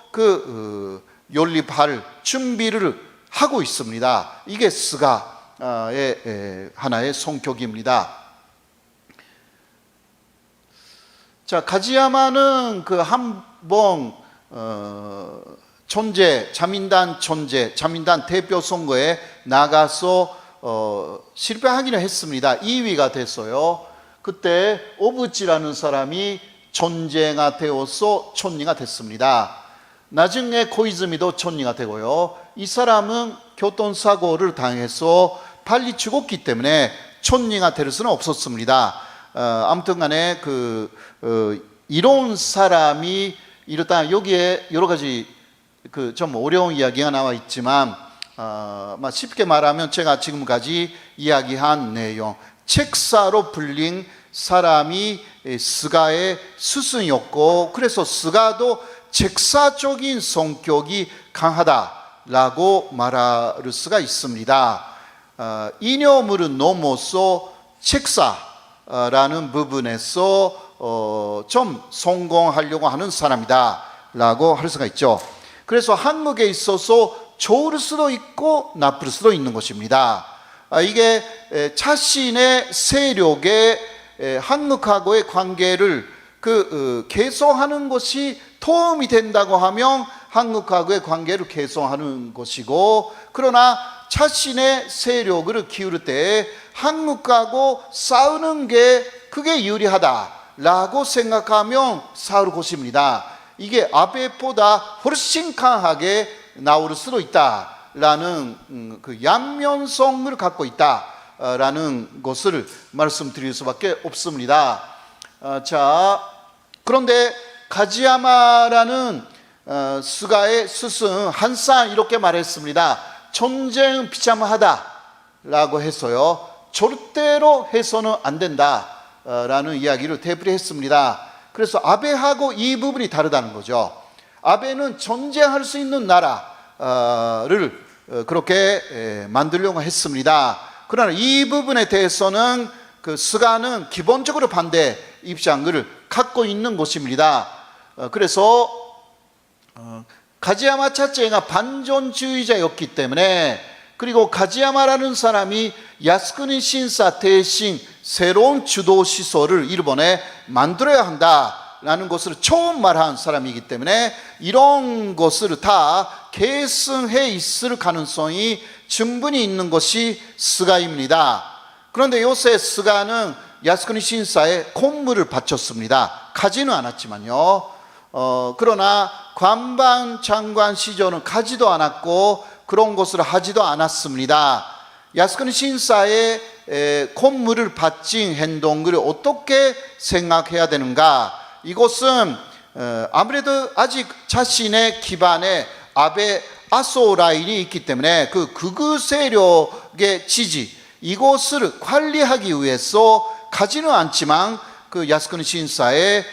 연립할 준비를 하고 있습니다. 이게 스가의 하나의 성격입니다. 자, 가지야마는 한번 자민당 대표 선거에 나가서 실패하기는 했습니다. 2위가 됐어요. 그때 오부치라는 사람이 존재가 되어서 촌리가 됐습니다. 나중에 고이즈미도 촌리가 되고요. 이 사람은 교통사고를 당해서 빨리 죽었기 때문에 촌리가 될 수는 없었습니다. 아무튼 간에 이런 사람이 이렇다. 여기에 여러 가지 좀 어려운 이야기가 나와 있지만 쉽게 말하면 제가 지금까지 이야기한 내용, 책사로 불린 사람이 스가의 스승이었고, 그래서 스가도 책사적인 성격이 강하다라고 말할 수가 있습니다. 이념을 넘어서 책사라는 부분에서 좀 성공하려고 하는 사람이다 라고 할 수가 있죠. 그래서 한국에 있어서 좋을 수도 있고 나쁠 수도 있는 것입니다. 이게 자신의 세력에 한국하고의 관계를 개선하는 것이 도움이 된다고 하면 한국하고의 관계를 개선하는 것이고, 그러나 자신의 세력을 기울일 때 한국하고 싸우는 게 그게 유리하다라고 생각하면 싸울 것입니다. 이게 아베보다 훨씬 강하게 나올 수도 있다라는 양면성을 갖고 있다라는 것을 말씀드릴 수밖에 없습니다. 자, 그런데 가지야마라는 스가의 스승 한사 이렇게 말했습니다. 전쟁은 비참하다 라고 해서요, 절대로 해서는 안 된다 라는 이야기를 되풀이했습니다. 그래서 아베하고 이 부분이 다르다는 거죠. 아베는 전쟁할 수 있는 나라를 그렇게 만들려고 했습니다. 그러나 이 부분에 대해서는 스가는 기본적으로 반대 입장을 갖고 있는 것입니다. 그래서 가지야마 자체가 반전주의자였기 때문에, 그리고 가지야마라는 사람이 야스쿠니 신사 대신 새로운 주도 시설을 일본에 만들어야 한다라는 것을 처음 말한 사람이기 때문에 이런 것을 다 계승해 있을 가능성이 충분히 있는 것이 스가입니다. 그런데 요새 스가는 야스쿠니 신사에 공물을 바쳤습니다. 가지는 않았지만요. 그러나 관방 장관 시절은 가지도 않았고 그런 것을 하지도 않았습니다. 야스쿠니 신사에 공물을 바친 행동을 어떻게 생각해야 되는가? 이것은 아무래도 아직 자신의 기반에 아베 아소 라인이 있기 때문에 그 극우 세력의 지지, 이것을 관리하기 위해서 가지는 않지만 그 야스쿠니 신사에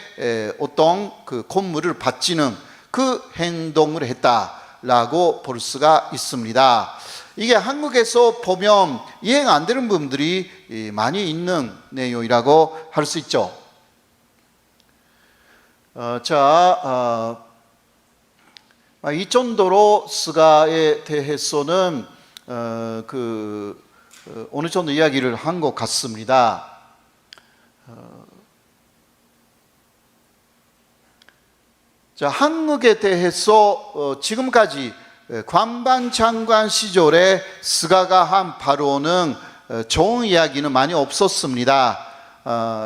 어떤 그 공물을 바치는 그 행동을 했다라고 볼 수가 있습니다. 이게 한국에서 보면 이해가 안 되는 부분들이 많이 있는 내용이라고 할 수 있죠. 이 정도로 스가에 대해서는 어느 정도 이야기를 한 것 같습니다. 한국에 대해서 지금까지 관방 장관 시절에 스가가 한 발언은 좋은 이야기는 많이 없었습니다.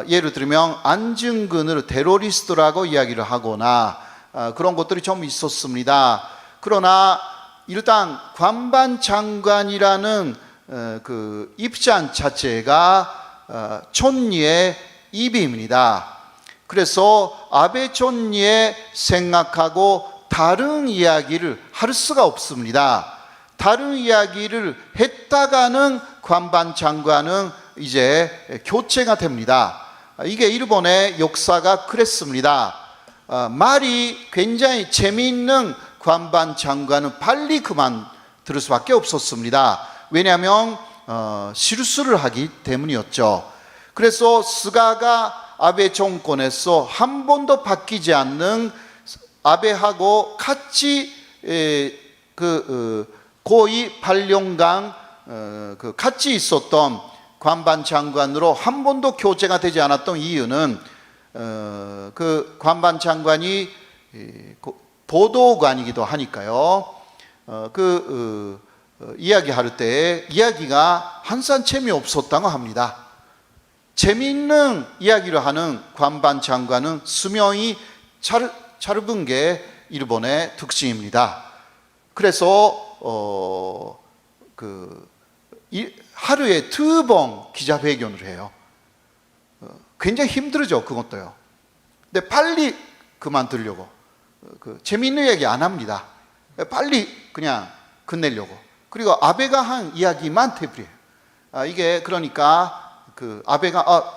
예를 들면 안중근을 테러리스트라고 이야기를 하거나 그런 것들이 좀 있었습니다. 그러나 일단 관방 장관이라는 그 입장 자체가 촌리의 입입니다. 그래서 아베 촌리의 생각하고 다른 이야기를 할 수가 없습니다. 다른 이야기를 했다가는 관방 장관은 이제 교체가 됩니다. 이게 일본의 역사가 그랬습니다. 말이 굉장히 재미있는 관방 장관은 빨리 그만둘 수밖에 없었습니다. 왜냐하면 실수를 하기 때문이었죠. 그래서 스가가 아베 정권에서 한 번도 바뀌지 않는 아베하고 같이 고위 8년간 같이 있었던 관방 장관으로 한 번도 교체가 되지 않았던 이유는 그 관방 장관이 보도관이기도 하니까요. 이야기할 때 이야기가 항상 재미없었다고 합니다. 재미있는 이야기를 하는 관방 장관은 수명이 짧은 게 일본의 특징입니다. 그래서 하루에 2번 기자회견을 해요. 굉장히 힘들죠, 그것도요. 근데 빨리 그만두려고 재미있는 이야기 안 합니다. 빨리 그냥 끝내려고. 그리고 아베가 한 이야기만 되풀이해요. 이게 그러니까 아베가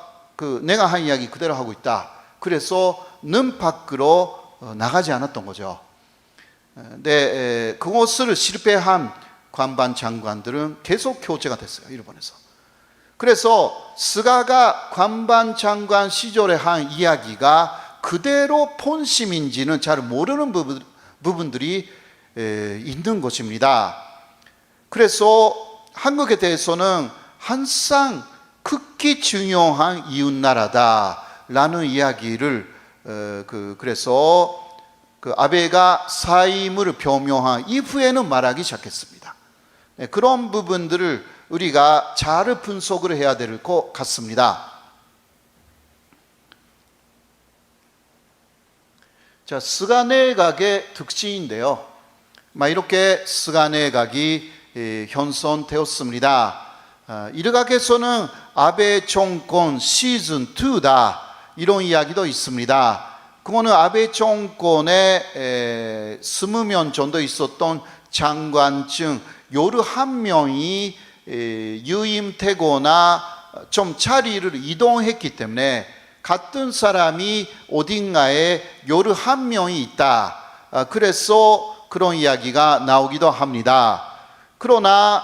내가 한 이야기 그대로 하고 있다. 그래서 는 밖으로 나가지 않았던 거죠. 근데 그것을 실패한 관방 장관들은 계속 교체가 됐어요, 일본에서. 그래서 스가가 관방 장관 시절에 한 이야기가 그대로 본심인지는 잘 모르는 부분들이 있는 것입니다. 그래서 한국에 대해서는 항상 극히 중요한 이웃나라다라는 이야기를 그래서 아베가 사임을 표명한 이후에는 말하기 시작했습니다. 그런 부분들을 우리가 잘 분석을 해야 될 것 같습니다. 스가 내각의 특징인데요. 이렇게 스가 내각이 현선되었습니다. 일각에서는 아베 정권 시즌 2다 이런 이야기도 있습니다. 그거는 아베 정권에 20명 정도 있었던 장관중 11명이 유임되거나 좀 자리를 이동했기 때문에 같은 사람이 어딘가에 여러 한 명이 있다. 그래서 그런 이야기가 나오기도 합니다. 그러나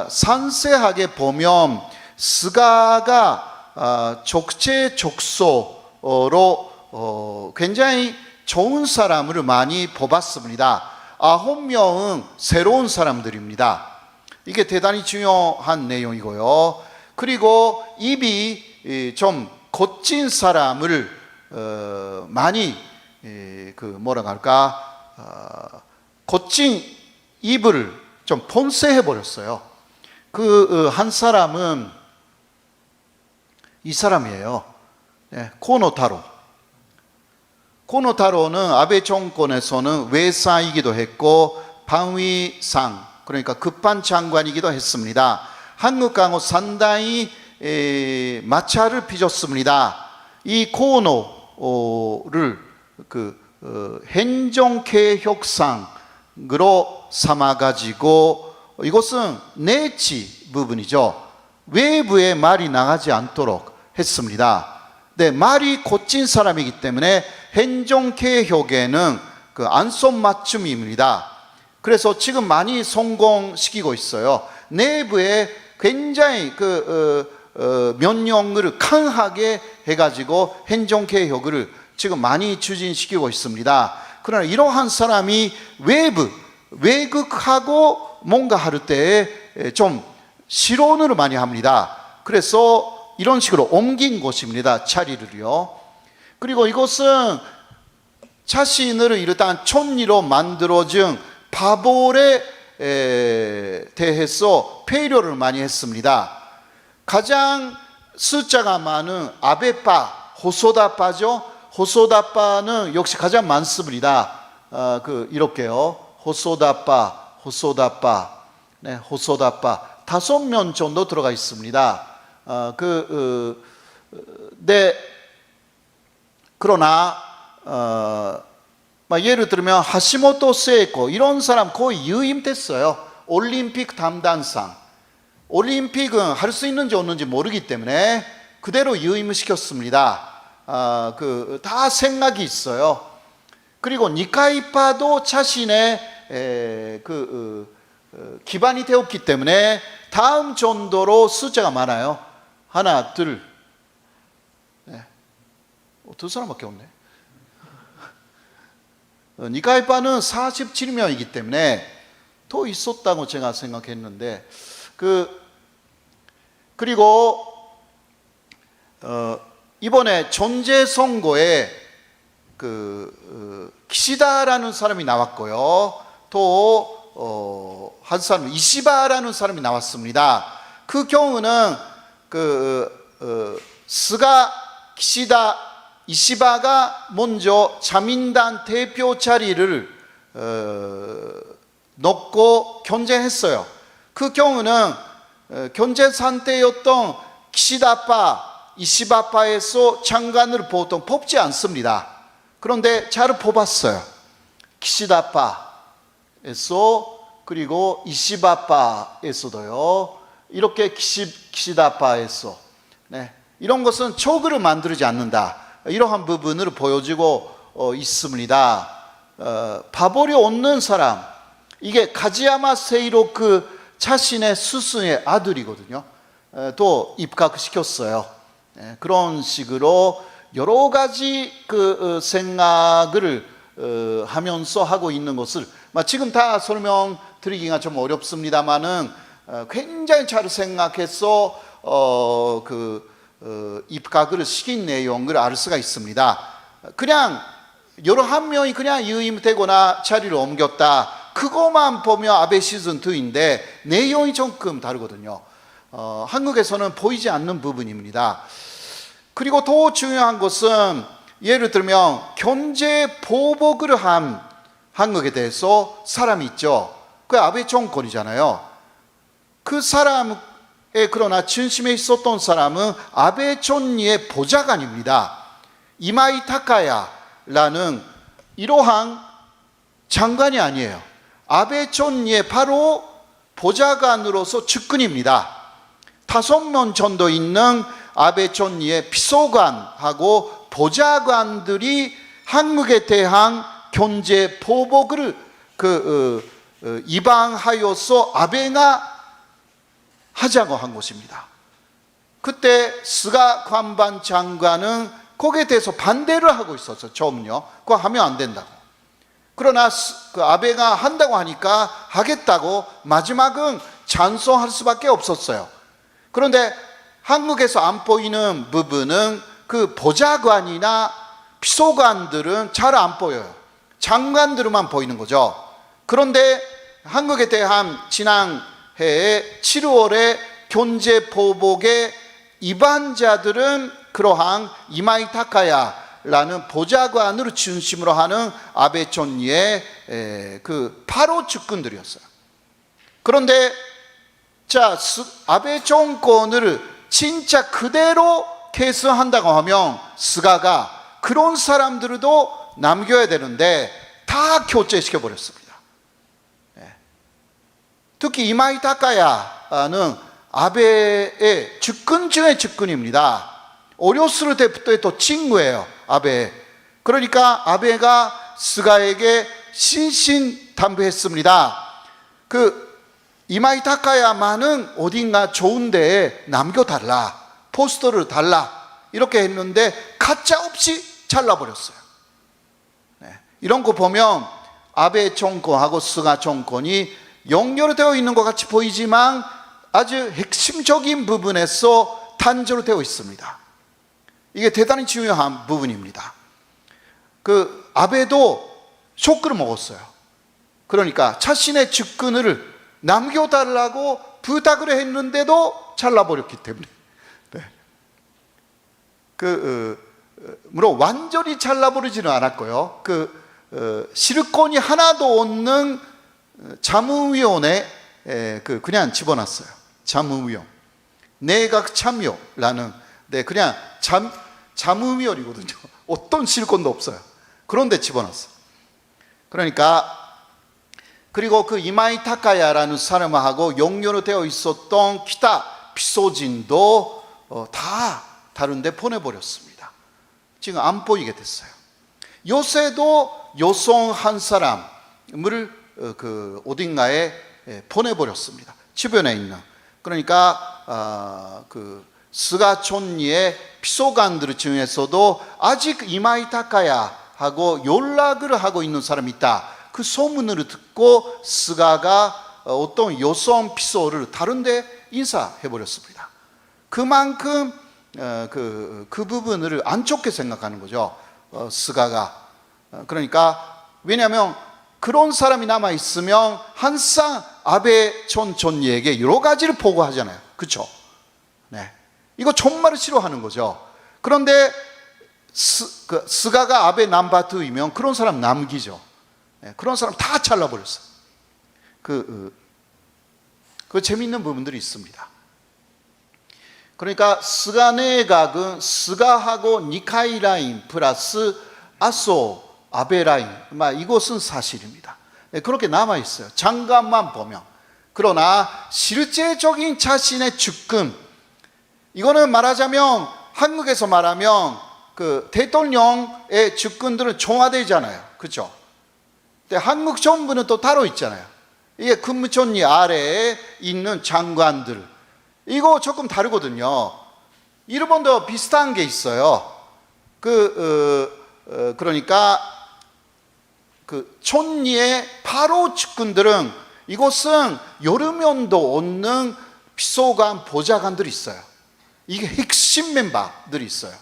상세하게 보면 스가가 적재적소로 굉장히 좋은 사람을 많이 뽑았습니다. 9명은 새로운 사람들입니다. 이게 대단히 중요한 내용이고요. 그리고 입이 좀 거친 사람을 많이 거친 입을 좀 폰세해 버렸어요. 한 사람은 이 사람이에요. 코노타로. 코노타로는 아베 정권에서는 외사이기도 했고 방위상, 그러니까 급반 장관이기도 했습니다. 한국 강호 상당히 마찰을 빚었습니다. 이 코노를 행정개혁상으로 삼아가지고 이것은 내치 부분이죠. 외부에 말이 나가지 않도록 했습니다. 네, 말이 고친 사람이기 때문에 행정개혁에는 안손맞춤입니다. 그래서 지금 많이 성공시키고 있어요. 내부에 굉장히 명령을 강하게 해가지고 행정개혁을 지금 많이 추진시키고 있습니다. 그러나 이러한 사람이 외국하고 뭔가 할 때 좀 실언을 많이 합니다. 그래서 이런 식으로 옮긴 것입니다. 자리를요. 그리고 이것은 자신을 일단 촌리로 만들어준 바볼에 대해서 배려를 많이 했습니다. 가장 숫자가 많은 아베파, 호소다파죠. 호소다파는 역시 가장 많습니다. 이렇게요. 호소다파. 네, 호소다파. 5명 정도 들어가 있습니다. 네, 그러나, 예를 들면, 하시모토 세이코, 이런 사람 거의 유임됐어요. 올림픽 담당상. 올림픽은 할 수 있는지 없는지 모르기 때문에 그대로 유임을 시켰습니다. 다 생각이 있어요. 그리고 니카이파도 자신의 기반이 되었기 때문에 다음 정도로 숫자가 많아요. 하나, 둘, 네. 두 사람밖에 없네. 니카이파는 47명이기 때문에 더 있었다고 제가 생각했는데, 그리고 이번에 전제 선거에 키시다라는 사람이 나왔고요. 또 한 사람 이시바라는 사람이 나왔습니다. 그 경우는 스가, 키시다, 이시바가 먼저 자민당 대표 자리를 놓고 경쟁했어요. 그 경우는 경쟁 상태였던 키시다파, 이시바파에서 장관을 보통 뽑지 않습니다. 그런데 잘 뽑았어요. 키시다파에서 그리고 이시바파에서도요. 이렇게 키시다파에서 네. 이런 것은 촉을 만들지 않는다. 이러한 부분을 보여주고 있습니다. 바볼이 없는 사람, 이게 가지야마 세이로크 자신의 스승의 아들이거든요. 또 입각시켰어요. 그런 식으로 여러 가지 생각을 하면서 하고 있는 것을 지금 다 설명드리기가 좀 어렵습니다만은 굉장히 잘 생각해서 입각을 시킨 내용을 알 수가 있습니다. 그냥 여러 한 명이 그냥 유임되거나 자리를 옮겼다. 그것만 보면 아베 시즌 2인데 내용이 조금 다르거든요. 한국에서는 보이지 않는 부분입니다. 그리고 더 중요한 것은 예를 들면 경제 보복을 한 한국에 대해서 사람이 있죠. 그 아베 정권이잖아요. 그 사람의 그러나 중심에 있었던 사람은 아베 총리의 보좌관입니다. 이마이 타카야라는 이러한 장관이 아니에요. 아베 총리의 바로 보좌관으로서 측근입니다. 5명 정도 있는 아베 총리의 비서관하고 보좌관들이 한국에 대한 경제 보복을 이방하여서 아베가 하자고 한 것입니다. 그때 스가 관방 장관은 거기에 대해서 반대를 하고 있었어요. 처음요. 그거 하면 안 된다고. 그러나 그 아베가 한다고 하니까 하겠다고 마지막은 찬성할 수밖에 없었어요. 그런데 한국에서 안 보이는 부분은 그 보좌관이나 비서관들은 잘 안 보여요. 장관들만 보이는 거죠. 그런데 한국에 대한 지난 해에 7월에 경제 보복의 이반자들은 그러한 이마이 타카야라는 보좌관을 중심으로 하는 아베 총리의 그 바로 측근들이었어요. 그런데 아베 정권을 진짜 그대로 계승한다고 하면 스가가 그런 사람들도 남겨야 되는데 다 교체시켜 버렸습니다. 특히 이마이 타카야는 아베의 측근 중의 측근입니다. 어렸을 때부터 친구예요, 아베. 그러니까 아베가 스가에게 신신당부했습니다. 그 이마이 타카야만은 어딘가 좋은 데에 남겨달라, 포스터를 달라, 이렇게 했는데 가짜없이 잘라버렸어요. 이런 거 보면 아베 정권하고 스가 정권이 연결되어 있는 것 같이 보이지만 아주 핵심적인 부분에서 단절되어 있습니다. 이게 대단히 중요한 부분입니다. 그 아베도 쇼크를 먹었어요. 그러니까 자신의 측근을 남겨달라고 부탁을 했는데도 잘라버렸기 때문에. 물론 완전히 잘라버리지는 않았고요. 실권이 하나도 없는 자무위원회 그냥 집어넣었어요. 자무위원, 내각 참여라는 그냥 자무위원이거든요. 어떤 실권도 없어요. 그런데 집어넣었어요. 그러니까 그리고 그 이마이 타카야라는 사람하고 연결되어 있었던 기타 비서진도 다 다른데 보내버렸습니다. 지금 안 보이게 됐어요. 요새도 여성 한 사람을 어딘가에 보내버렸습니다. 주변에 있는. 그러니까 스가 총리의 비서관들 중에서도 아직 이마이 타카야하고 연락을 하고 있는 사람이 있다. 그 소문을 듣고 스가가 어떤 여성 비서를 다른데 인사해버렸습니다. 그만큼 그 부분을 안 좋게 생각하는 거죠. 스가가. 그러니까 왜냐하면 그런 사람이 남아 있으면 항상 아베 전 총리에게 여러 가지를 보고하잖아요. 그렇죠? 네. 이거 정말 싫어하는 거죠. 그런데 스가가 아베 넘버 2이면 그런 사람 남기죠. 네. 그런 사람 다 잘라버렸어요. 그 재미있는 부분들이 있습니다. 그러니까 스가 내각은 스가하고 니카이 라인 플러스 아소 아베 라인, 이것은 사실입니다. 그렇게 남아있어요. 장관만 보면. 그러나 실제적인 자신의 측근, 이거는 말하자면 한국에서 말하면 그 대통령의 측근들은 청와대잖아요. 그렇죠? 근데 한국 정부는 또 따로 있잖아요. 이게 국무총리 아래에 있는 장관들, 이거 조금 다르거든요. 일본도 비슷한 게 있어요. 그러니까 그 총리의 바로 측근들은 이곳은 여러 명도 없는 비서관, 보좌관들이 있어요. 이게 핵심 멤버들이 있어요.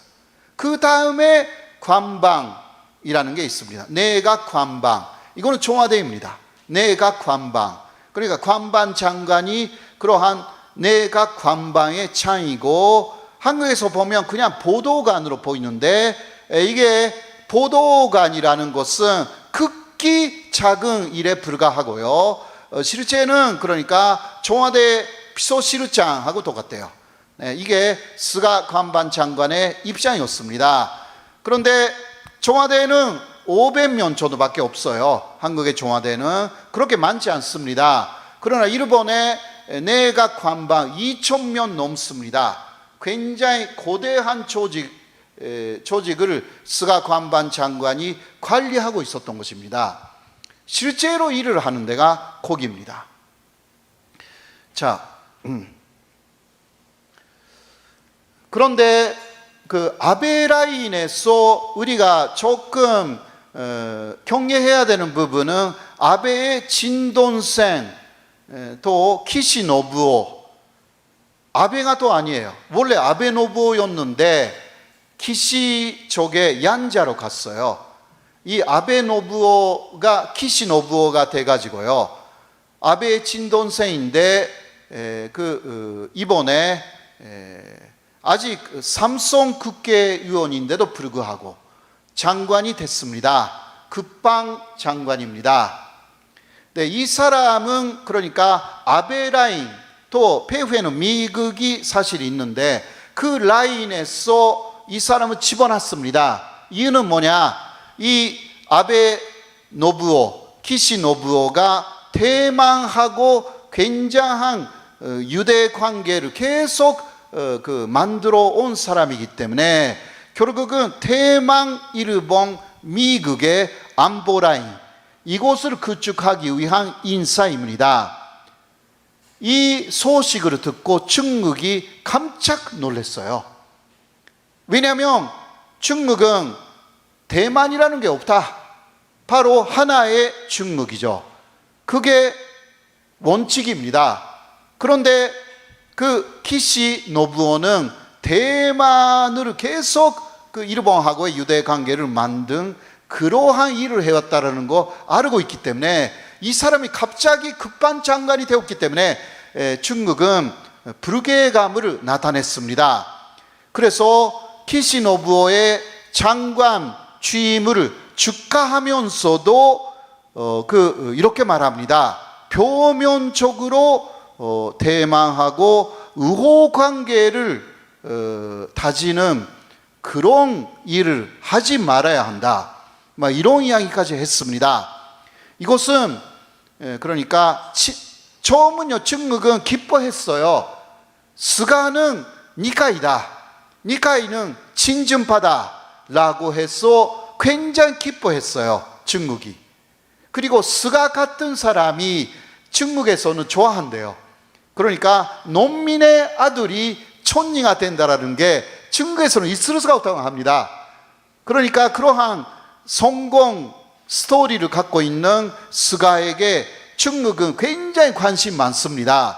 그 다음에 관방이라는 게 있습니다. 내각 관방. 이거는 청와대입니다. 내각 관방. 그러니까 관방 장관이 그러한 내각 관방의 차이고, 한국에서 보면 그냥 보도관으로 보이는데 이게 보도관이라는 것은 극히 작은 일에 불과하고요. 실제는 그러니까 청와대 비서실장하고 똑같대요. 이게 스가 관방 장관의 입장이었습니다. 그런데 청와대는 500명 정도밖에 없어요. 한국의 청와대는 그렇게 많지 않습니다. 그러나 일본의 내각 관방 2,000명 넘습니다. 굉장히 거대한 조직을 스가 관방 장관이 관리하고 있었던 것입니다. 실제로 일을 하는 데가 거기입니다. 자, 그런데 그 아베 라인에서 우리가 조금 경계해야 되는 부분은 아베의 친동생 또 키시 노부오, 아베가 또 아니에요. 원래 아베 노부오였는데 키시 쪽에 양자로 갔어요. 이 아베 노부오가 키시 노부오가 돼가지고요, 아베의 친동생인데 이번에 아직 삼성 국회의원인데도 불구하고 장관이 됐습니다. 국방 장관입니다. 네, 이 사람은 그러니까 아베 라인, 또 배후에는 미국이 사실 있는데 그 라인에서 이 사람을 집어넣습니다. 이유는 뭐냐? 이 아베 노부오, 키시 노부오가 대망하고 굉장한 유대 관계를 계속 만들어 온 사람이기 때문에 결국은 대만, 일본, 미국의 안보 라인, 이곳을 구축하기 위한 인사입니다. 이 소식을 듣고 중국이 깜짝 놀랐어요. 왜냐하면 중국은 대만이라는 게 없다. 바로 하나의 중국이죠. 그게 원칙입니다. 그런데 그 키시 노부오는 대만을 계속 그 일본하고의 유대 관계를 만든 그러한 일을 해왔다는 거 알고 있기 때문에 이 사람이 갑자기 국방 장관이 되었기 때문에 중국은 불쾌감을 나타냈습니다. 그래서 키시 노부오의 장관 취임을 축하하면서도 이렇게 말합니다. 표면적으로 대만하고 우호 관계를 다지는 그런 일을 하지 말아야 한다. 이런 이야기까지 했습니다. 이것은 그러니까 처음은요, 중국은 기뻐했어요. 스가는 니카이다, 니카이는 친준파다 라고 해서 굉장히 기뻐했어요, 중국이. 그리고 스가 같은 사람이 중국에서는 좋아한대요. 그러니까 농민의 아들이 촌리가 된다라는 게 중국에서는 있을 수가 없다고 합니다. 그러니까 그러한 성공 스토리를 갖고 있는 스가에게 중국은 굉장히 관심 많습니다.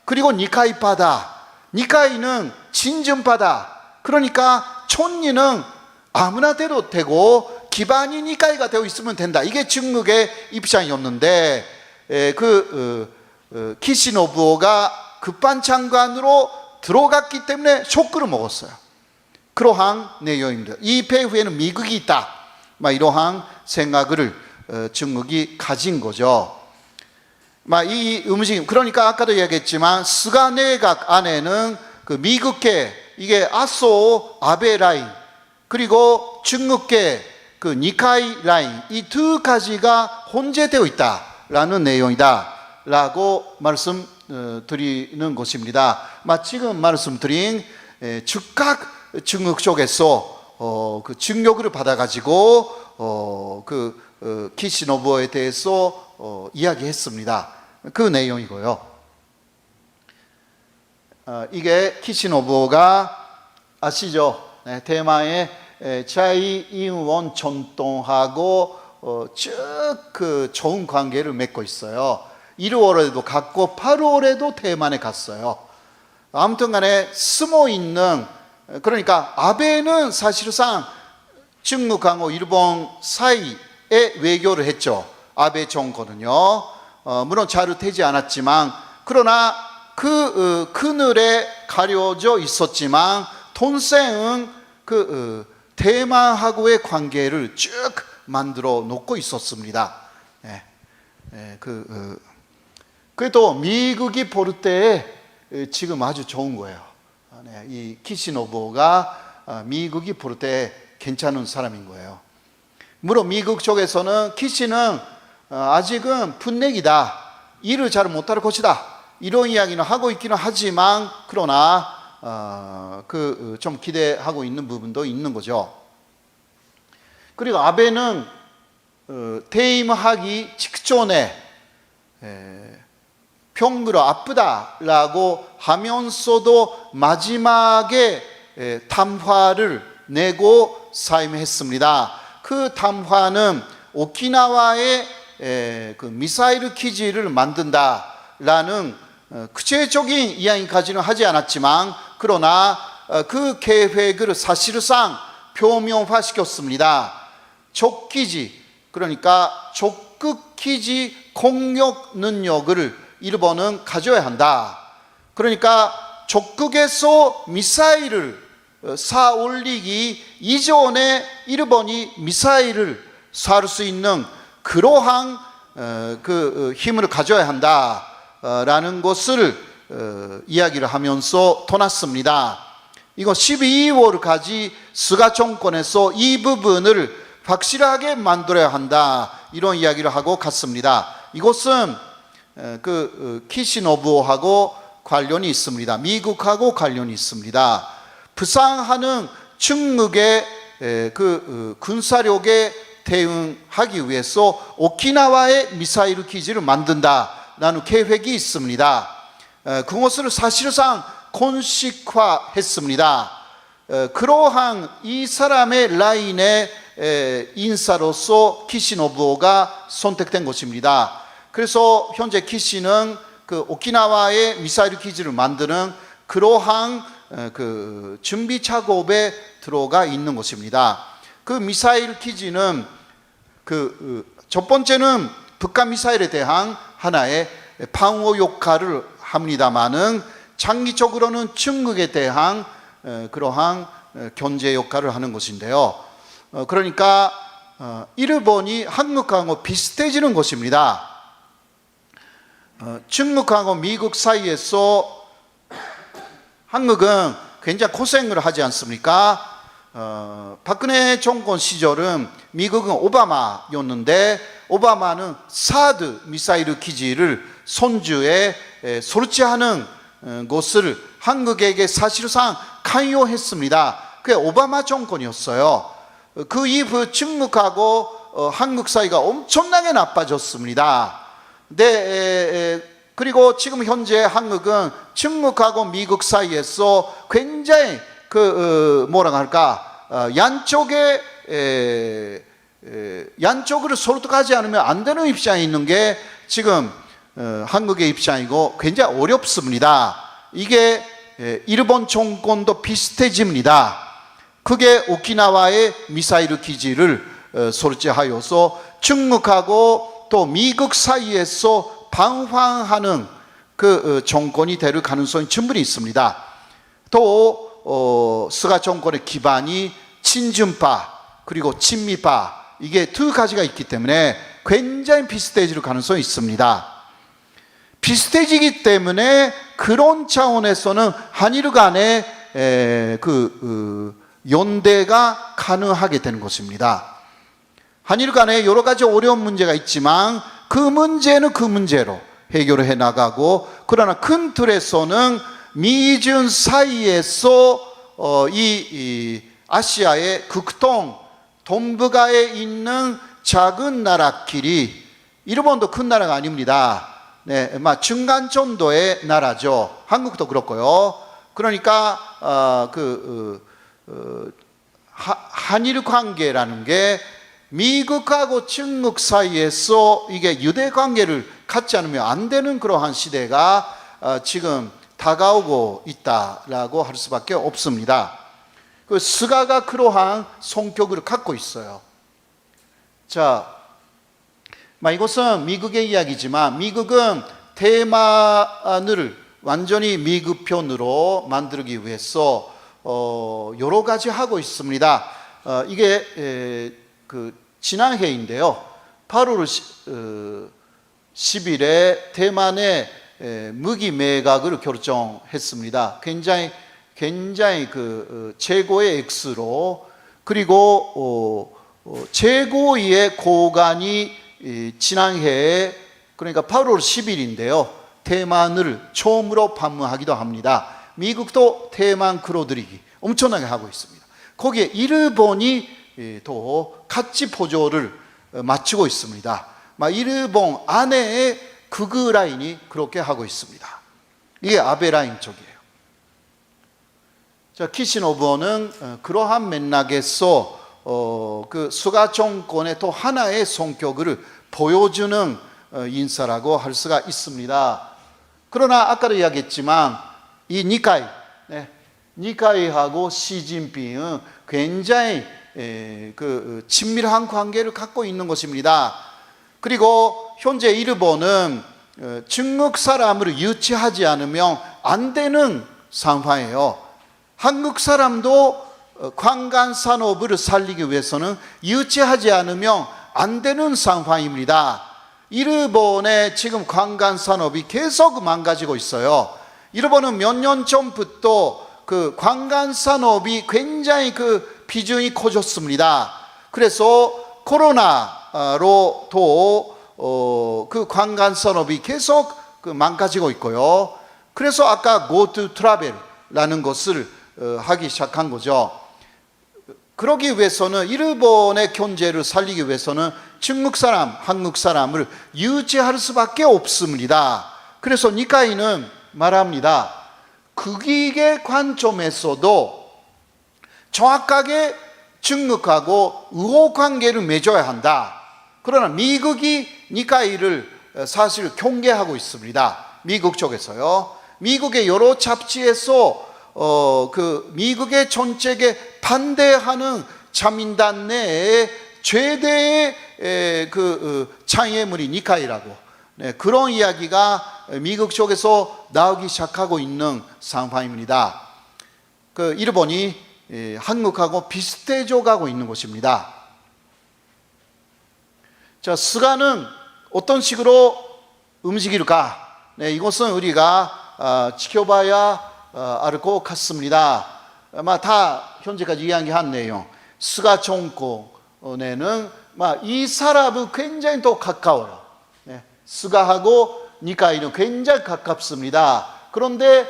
그리고 니카이파다, 니카이는 친준파다. 그러니까 촌리는 아무나 돼도 되고 기반이 니카이가 되어 있으면 된다. 이게 중국의 입장이었는데 키시 노부오가 국방 장관으로 들어갔기 때문에 쇼크를 먹었어요. 그러한 내용입니다. 이 배후에는 미국이 있다, 이러한 생각을 중국이 가진 거죠. 이 움직임, 그러니까 아까도 이야기했지만 스가 내각 안에는 그 미국계, 이게 아소 아베 라인, 그리고 중국계 그 니카이 라인, 이 두 가지가 혼재되어 있다라는 내용이다 라고 말씀드리는 것입니다. 지금 말씀드린 즉각 중국 쪽에서 그 증거를 받아가지고 키시 노부오에 대해서 이야기했습니다. 그 내용이고요. 이게 키시 노부오가 아시죠? 대만의 차이 인원 전통하고 쭉 좋은 관계를 맺고 있어요. 1월에도 갔고 8월에도 대만에 갔어요. 아무튼 간에 숨어 있는, 그러니까 아베는 사실상 중국하고 일본 사이에 외교를 했죠. 아베 정권은요. 물론 자루되지 않았지만, 그러나 그 그늘에 가려져 있었지만 동생은 대만하고의 관계를 쭉 만들어 놓고 있었습니다. 그래도 미국이 볼 때 지금 아주 좋은 거예요. 이 키시 노부오가 미국이 볼 때 괜찮은 사람인 거예요. 물론 미국 쪽에서는 키시는 아직은 풋내기다, 일을 잘 못할 것이다, 이런 이야기는 하고 있기는 하지만 그러나 좀 기대하고 있는 부분도 있는 거죠. 그리고 아베는 퇴임하기 직전에 병으로 아프다라고 하면서도 마지막에 담화를 내고 사임했습니다. 그 담화는 오키나와에 그 미사일 기지를 만든다라는 구체적인 이야기까지는 하지 않았지만 그러나 그 계획을 사실상 표명화시켰습니다. 적기지, 그러니까 적극기지 공격 능력을 일본은 가져야 한다. 그러니까 적극에서 미사일을 쏴 올리기 이전에 일본이 미사일을 쏴올 수 있는 그러한 그 힘을 가져야 한다라는 것을 이야기를 하면서 떠났습니다. 이거 12월까지 스가 정권에서 이 부분을 확실하게 만들어야 한다, 이런 이야기를 하고 갔습니다. 이것은 키시노부하고 관련이 있습니다. 미국하고 관련이 있습니다. 부상하는 중국의 군사력에 대응하기 위해서 오키나와에 미사일 기지를 만든다라는 계획이 있습니다. 그것을 사실상 공식화했습니다. 그러한 이 사람의 라인의 인사로서 키시노부가 선택된 것입니다. 그래서 현재 키시는 그 오키나와에 미사일 기지를 만드는 그러한 그 준비 작업에 들어가 있는 것입니다. 그 미사일 기지는 첫 번째는 북한 미사일에 대한 하나의 방어 역할을 합니다마는 장기적으로는 중국에 대한 그러한 견제 역할을 하는 것인데요. 그러니까 일본이 한국하고 비슷해지는 것입니다. 중국하고 미국 사이에서 한국은 굉장히 고생을 하지 않습니까? 박근혜 정권 시절은 미국은 오바마였는데 오바마는 사드 미사일 기지를 손주에 설치하는 것을 한국에게 사실상 강요했습니다. 그게 오바마 정권이었어요. 그 이후 중국하고 한국 사이가 엄청나게 나빠졌습니다. 그리고 지금 현재 한국은 중국하고 미국 사이에서 굉장히 양쪽으로 설득하지 않으면 안 되는 입장에 있는 게 지금 한국의 입장이고 굉장히 어렵습니다. 이게 일본 정권도 비슷해집니다. 그게 오키나와의 미사일 기지를 설치하여서 중국하고 또 미국 사이에서 방황하는 그 정권이 될 가능성이 충분히 있습니다. 또 스가 정권의 기반이 친준파 그리고 친미파, 이게 두 가지가 있기 때문에 굉장히 비슷해질 가능성이 있습니다. 비슷해지기 때문에 그런 차원에서는 한일 간의 연대가 가능하게 되는 것입니다. 한일 간에 여러 가지 어려운 문제가 있지만 그 문제는 그 문제로 해결을 해나가고, 그러나 큰 틀에서는 미중 사이에서 이 아시아의 극동 동북아에 있는 작은 나라끼리, 일본도 큰 나라가 아닙니다. 네, 중간 정도의 나라죠. 한국도 그렇고요. 그러니까 한일 관계라는 게 미국하고 중국 사이에서 이게 유대 관계를 갖지 않으면 안 되는 그러한 시대가 지금 다가오고 있다라고 할 수밖에 없습니다. 그 스가가 그러한 성격을 갖고 있어요. 자, 이것은 미국의 이야기지만 미국은 대만을 완전히 미국 편으로 만들기 위해서 여러 가지 하고 있습니다. 이게 지난해인데요. 8월 10일에 대만의 무기 매각을 결정했습니다. 굉장히 최고의 액수로, 그리고 최고위의 고관이 지난해에 그러니까 8월 10일인데요. 대만을 처음으로 방문하기도 합니다. 미국도 대만 끌어들이기 엄청나게 하고 있습니다. 거기에 일본이 또 같이 보조를 마치고 있습니다. 일본 안에 극우 라인이 그렇게 하고 있습니다. 이게 아베 라인 쪽이에요. 자, 키시노부는 그러한 맥락에서 그 스가 정권의 또 하나의 성격을 보여주는 인사라고 할 수가 있습니다. 그러나 아까도 이야기했지만 이 니카이, 니카이하고 시진핑은 굉장히 그 친밀한 관계를 갖고 있는 것입니다. 그리고 현재 일본은 중국 사람을 유치하지 않으면 안 되는 상황이에요. 한국 사람도 관광 산업을 살리기 위해서는 유치하지 않으면 안 되는 상황입니다. 일본의 지금 관광 산업이 계속 망가지고 있어요. 일본은 몇 년 전부터 그 관광 산업이 굉장히 그 비중이 커졌습니다. 그래서 코로나로 또 그 관광 산업이 계속 그 망가지고 있고요. 그래서 아까 GoTo 트래벨라는 것을 하기 시작한 거죠. 그러기 위해서는 일본의 경제를 살리기 위해서는 중국 사람, 한국 사람을 유지할 수밖에 없습니다. 그래서 니카이는 말합니다. 국익의 관점에서도 정확하게 중국하고 우호 관계를 맺어야 한다. 그러나 미국이 니카이를 사실 경계하고 있습니다. 미국 쪽에서요. 미국의 여러 잡지에서 그 미국의 정책에 반대하는 자민당 내에 최대의 그 장애물이 니카이라고, 그런 이야기가 미국 쪽에서 나오기 시작하고 있는 상황입니다. 그 일본이 한국하고 비슷해져 가고 있는 것입니다. 자, 스가는 어떤 식으로 움직일까? 이것은 우리가 지켜봐야 알 것 같습니다. 아마 다 현재까지 이야기한 내용, 스가 정권에는 이 사람은 굉장히 더 가까워요. 스가하고 니카이는 굉장히 가깝습니다. 그런데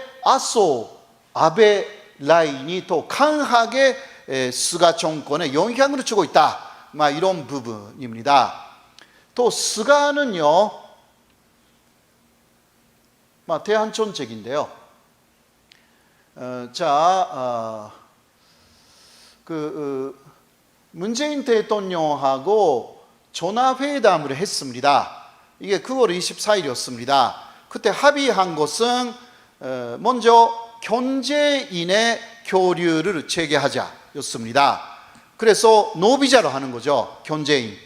아베 라인이 더 강하게 스가 정권에 영향을 주고 있다. 이런 부분입니다. 또 스가는요, 대한 정책인데요. 문재인 대통령하고 전화회담을 했습니다. 이게 9월 24일이었습니다. 그때 합의한 것은 먼저 경제인의 교류를 재개하자였습니다. 그래서 노비자로 하는 거죠. 경제인.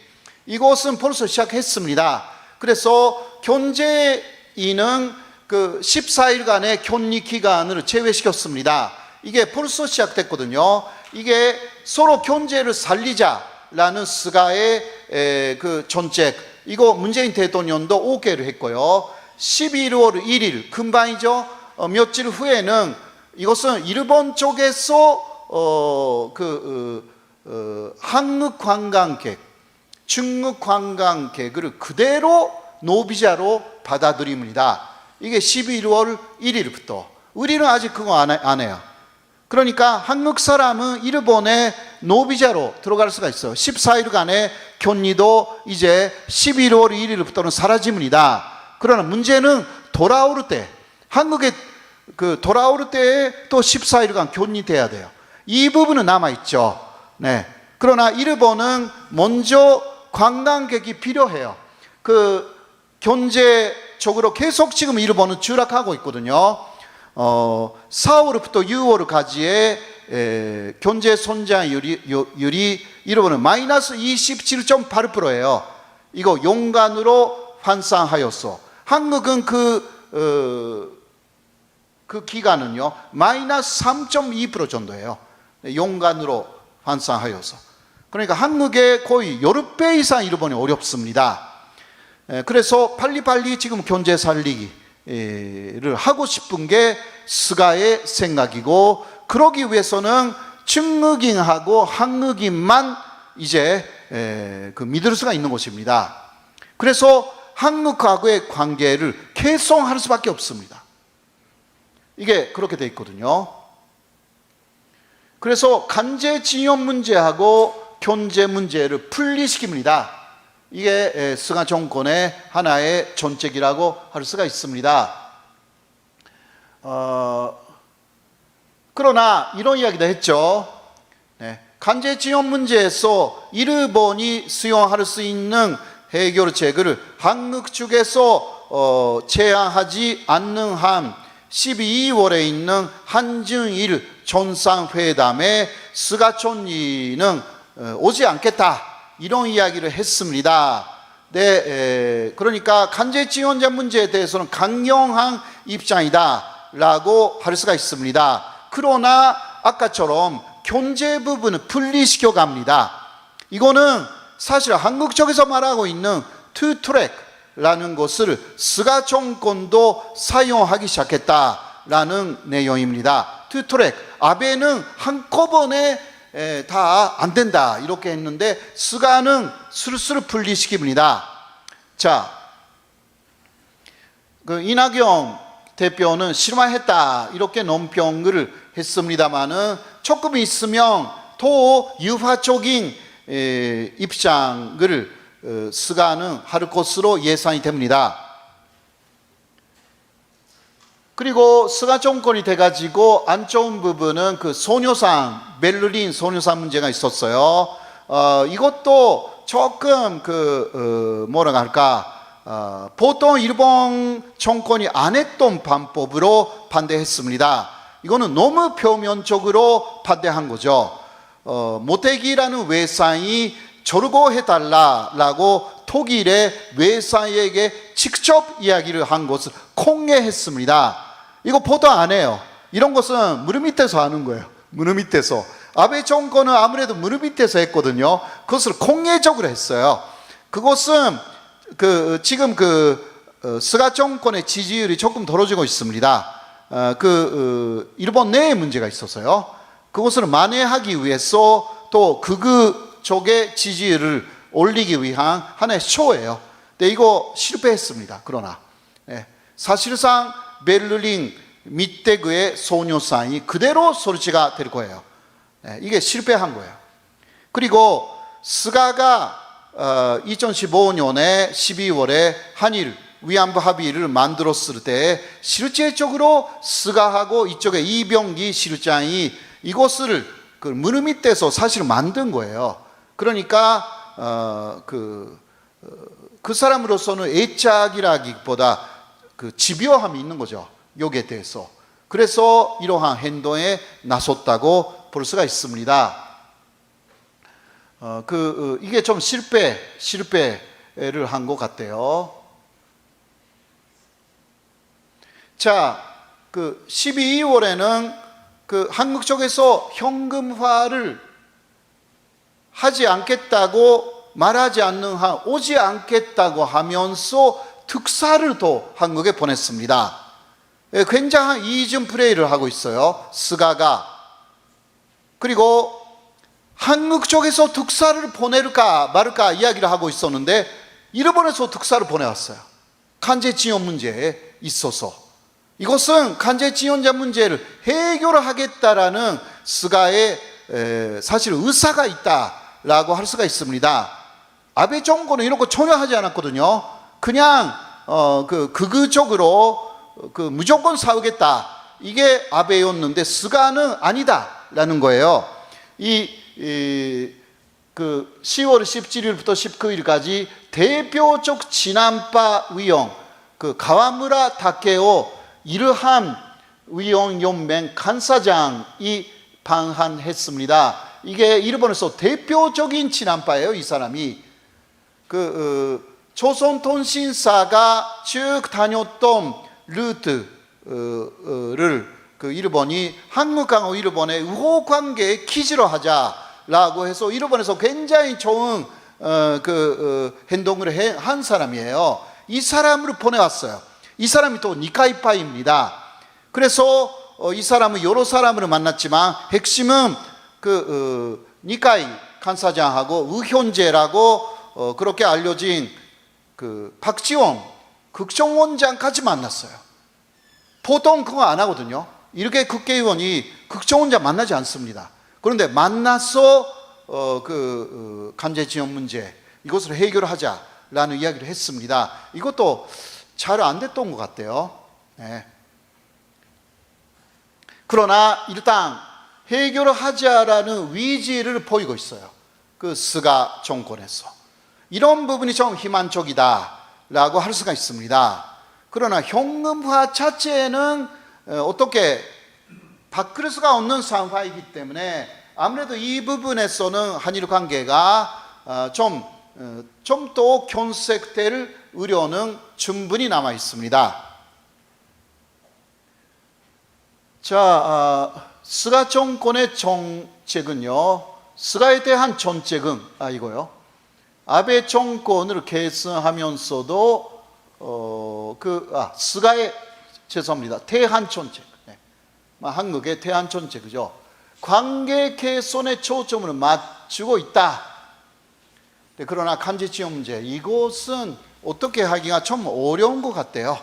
이것은 벌써 시작했습니다. 그래서 경제인은 그 14일간의 격리 기간을 제외시켰습니다. 이게 벌써 시작됐거든요. 이게 서로 경제를 살리자라는 스가의 그 정책, 이거 문재인 대통령도 오케이를 했고요. 11월 1일 금방이죠. 며칠 후에는 이것은 일본 쪽에서 한국 관광객, 중국 관광객을 그대로 노비자로 받아들입니다. 이게 11월 1일부터. 우리는 아직 그거 안 해요. 그러니까 한국 사람은 일본의 노비자로 들어갈 수가 있어요. 14일간의 격리도 이제 11월 1일부터는 사라집니다. 그러나 문제는 돌아올 때, 한국에 돌아올 때에 또 14일간 격리돼야 돼요. 이 부분은 남아있죠. 그러나 일본은 먼저 관광객이 필요해요. 경제적으로 계속 지금 일본은 추락하고 있거든요. 4월부터 6월까지의 경제 성장률이 일본은 마이너스 27.8%예요. 이거 연간으로 환산하여서 한국은 그 기간은요 마이너스 3.2% 정도예요. 연간으로 환산하여서. 그러니까 한국의 거의 10배 이상 일본이 어렵습니다. 그래서 빨리빨리 지금 경제 살리기를 하고 싶은 게 스가의 생각이고, 그러기 위해서는 중국인하고 한국인만 이제 믿을 수가 있는 것입니다. 그래서 한국하고의 관계를 개선할 수밖에 없습니다. 이게 그렇게 돼 있거든요. 그래서 간제징용 문제하고 견제 문제를 분리시킵니다. 이게 스가 정권의 하나의 정책이라고 할 수가 있습니다. 그러나 이런 이야기도 했죠. 간제징용 문제에서 일본이 수용할 수 있는 해결책을 한국 측에서 제안하지 않는 한 12월에 있는 한중일 정상회담에 스가 총리는 오지 않겠다, 이런 이야기를 했습니다. 네, 그러니까 간제징용자 문제에 대해서는 강경한 입장이다 라고 할 수가 있습니다. 그러나 아까처럼 견제 부분을 분리시켜 갑니다. 이거는 사실 한국 쪽에서 말하고 있는 투 트랙라는 것을 스가 정권도 사용하기 시작했다라는 내용입니다. 투 트랙, 아베는 한꺼번에 다 안 된다 이렇게 했는데 스가는 스르스르 분리시킵니다. 자, 그 이낙연 대표는 실망했다 이렇게 논평을 했습니다마는 조금 있으면 더 유화적인 입장을 스가는 할 것으로 예상이 됩니다. 그리고 스가 정권이 돼가지고 안 좋은 부분은 그 소녀상, 베를린 소녀상 문제가 있었어요. 이것도 조금 뭐라고 할까, 보통 일본 정권이 안 했던 방법으로 반대했습니다. 이거는 너무 표면적으로 반대한 거죠. 모테기라는 외상이 절거해달라라고 독일의 외상에게 직접 이야기를 한 것을 공개했습니다. 이거 보도 안 해요. 이런 것은 무릎 밑에서 하는 거예요. 무릎 밑에서. 아베 정권은 아무래도 무릎 밑에서 했거든요. 그것을 공개적으로 했어요. 그것은 지금 스가 정권의 지지율이 조금 떨어지고 있습니다. 일본 내에 문제가 있어서요. 그것을 만회하기 위해서 또 극우 쪽의 지지율을 올리기 위한 하나의 쇼예요. 근데 이거 실패했습니다. 그러나 사실상 베를린 밑대구의 소녀상이 그대로 설치가 될 거예요. 이게 실패한 거예요. 그리고 스가가 2015년에 12월에 한일 위안부 합의를 만들었을 때 실제적으로 스가하고 이쪽에 이병기 실장이 이것을 무릎 밑에서 사실 만든 거예요. 그러니까 그 사람으로서는 애착이라기보다 집요함이 있는 거죠. 여기에 대해서. 그래서 이러한 행동에 나섰다고 볼 수가 있습니다. 이게 좀 실패를 한 것 같아요. 자, 12월에는 한국 쪽에서 현금화를 하지 않겠다고 말하지 않는 한 오지 않겠다고 하면서 특사를 또 한국에 보냈습니다. 굉장한 이중 플레이를 하고 있어요. 스가가. 그리고 한국 쪽에서 특사를 보낼까 말까 이야기를 하고 있었는데 일본에서 특사를 보내왔어요. 간제징용 문제에 있어서. 이것은 간제징용자 문제를 해결하겠다라는 스가의 사실 의사가 있다라고 할 수가 있습니다. 아베 정권은 이런 거 전혀 하지 않았거든요. 그냥 극우적으로 무조건 싸우겠다 이게 아베였는데 스가는 아니다라는 거예요. 10월 17일부터 19일까지 대표적 진안파 위원 가와무라 타케오 이르함 위원연맹 간사장이 방한했습니다. 이게 일본에서 대표적인 진안파예요. 이 사람이 조선통신사가 쭉 다녔던 루트를 일본이 한국하고 일본의 우호관계에 기지로 하자라고 해서 일본에서 굉장히 좋은 행동을 한 사람이에요. 이 사람을 보내왔어요. 이 사람이 또 니카이파입니다. 그래서 이 사람은 여러 사람을 만났지만 핵심은 니카이 간사장하고 의현제라고 그렇게 알려진 박지원 국정원장까지 만났어요. 보통 그거 안 하거든요. 이렇게 국회의원이 국정원장 만나지 않습니다. 그런데 만나서 강제징용 문제 이것을 해결하자라는 이야기를 했습니다. 이것도 잘 안 됐던 것 같아요. 네. 그러나 일단 해결하자라는 의지를 보이고 있어요. 그 스가 정권에서. 이런 부분이 좀 희망적이다라고 할 수가 있습니다. 그러나 현금화 자체는 어떻게 바꿀 수가 없는 상황이기 때문에 아무래도 이 부분에서는 한일 관계가 좀 더 견색될 우려는 충분히 남아 있습니다. 자, 스가 정권의 정책은요, 스가에 대한 정책은 이거요. 아베 정권을 계승하면서도 스가의 죄송합니다. 대한 정책. 네. 한국의 대한 정책이죠. 관계 개선에 초점을 맞추고 있다. 네, 그러나 강제징용 문제 이것은 어떻게 하기가 좀 어려운 것 같아요.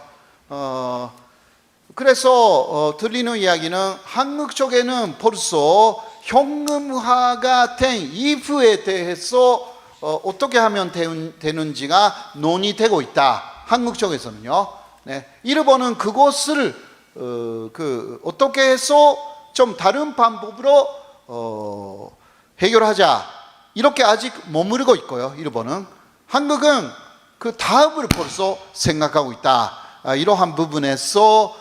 그래서 들리는 이야기는 한국 쪽에는 벌써 현금화가 된 이후에 대해서 어떻게 하면 되는지가 논의되고 있다. 한국 쪽에서는요. 네. 일본은 그것을 어떻게 해서 좀 다른 방법으로 해결하자. 이렇게 아직 머무르고 있고요. 일본은. 한국은 그 다음을 벌써 생각하고 있다. 이러한 부분에서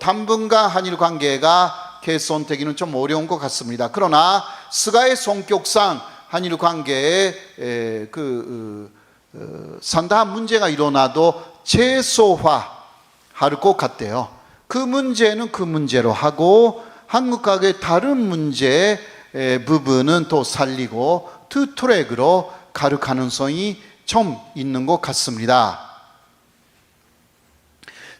당분간 한일 관계가 개선되기는 좀 어려운 것 같습니다. 그러나 스가의 성격상 한일 관계에 상당한 문제가 일어나도 최소화할 것 같대요. 그 문제는 그 문제로 하고 한국과의 다른 문제 부분은 또 살리고 투 트랙으로 갈 가능성이 좀 있는 것 같습니다.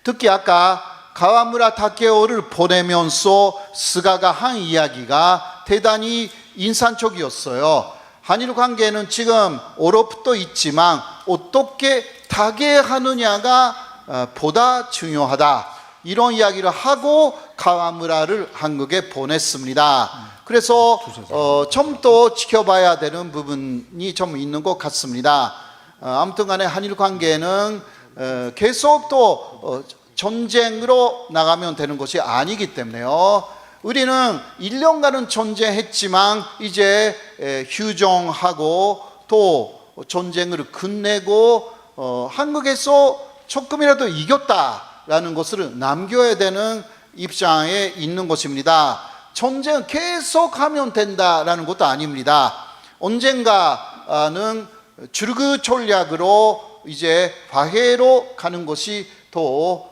특히 아까 가와무라 타케오를 보내면서 스가가 한 이야기가 대단히 인상적이었어요. 한일 관계는 지금 얼어붙어 있지만 어떻게 타개하느냐가 보다 중요하다. 이런 이야기를 하고 가와무라를 한국에 보냈습니다. 그래서 좀 더 지켜봐야 되는 부분이 좀 있는 것 같습니다. 아무튼 간에 한일 관계는 계속 또 전쟁으로 나가면 되는 것이 아니기 때문에요. 우리는 1년간은 전쟁했지만 이제 휴정하고 또 전쟁을 끝내고 한국에서 조금이라도 이겼다라는 것을 남겨야 되는 입장에 있는 것입니다. 전쟁은 계속하면 된다라는 것도 아닙니다. 언젠가는 줄그 전략으로 이제 화해로 가는 것이 더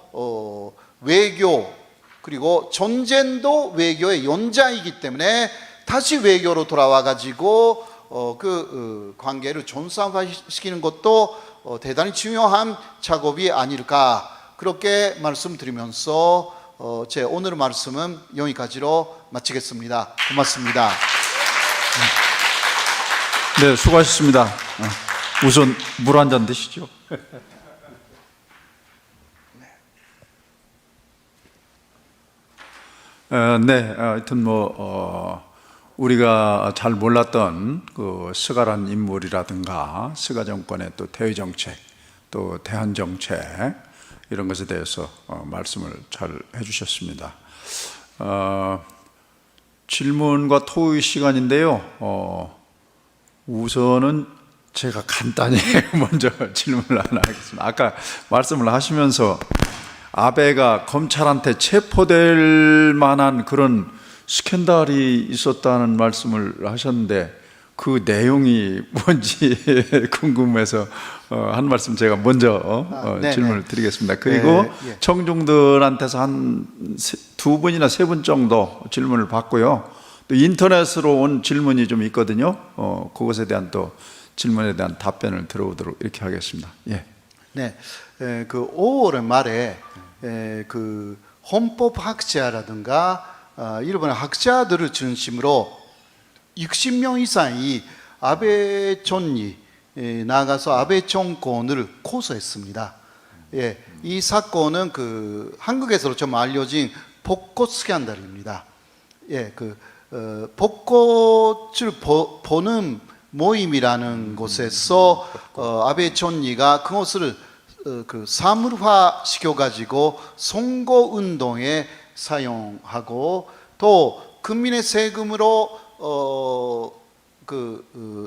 외교 그리고 전쟁도 외교의 연장이기 때문에 다시 외교로 돌아와 가지고 관계를 정상화시키는 것도 대단히 중요한 작업이 아닐까 그렇게 말씀드리면서 제 오늘 말씀은 여기까지로 마치겠습니다. 고맙습니다. 네, 수고하셨습니다. 우선 물 한 잔 드시죠. 네, 하여튼 우리가 잘 몰랐던 그 스가란 인물이라든가 스가 정권의 또 대외 정책, 또 대한 정책 이런 것에 대해서 말씀을 잘 해주셨습니다. 질문과 토의 시간인데요. 우선은 제가 간단히 먼저 질문을 하나 하겠습니다. 아까 말씀을 하시면서 아베가 검찰한테 체포될 만한 그런 스캔들이 있었다는 말씀을 하셨는데 그 내용이 뭔지 궁금해서 한 말씀 제가 먼저 질문을 드리겠습니다. 그리고 청중들한테서 한 두 분이나 세 분 정도 질문을 받고요. 또 인터넷으로 온 질문이 좀 있거든요. 그것에 대한 또 질문에 대한 답변을 들어보도록 이렇게 하겠습니다. 예. 네, 그 5월 말에 그 헌법학자라든가 일본의 학자들을 중심으로 60명 이상이 아베 총리 나가서 아베 정권을 고소했습니다. 예, 이 사건은 그 한국에서 좀 알려진 복고 스캔들입니다. 예, 복고를 보는 모임이라는 곳에서 아베 총리가 그것을 사물화 시켜가지고 선거 운동에 사용하고 또 국민의 세금으로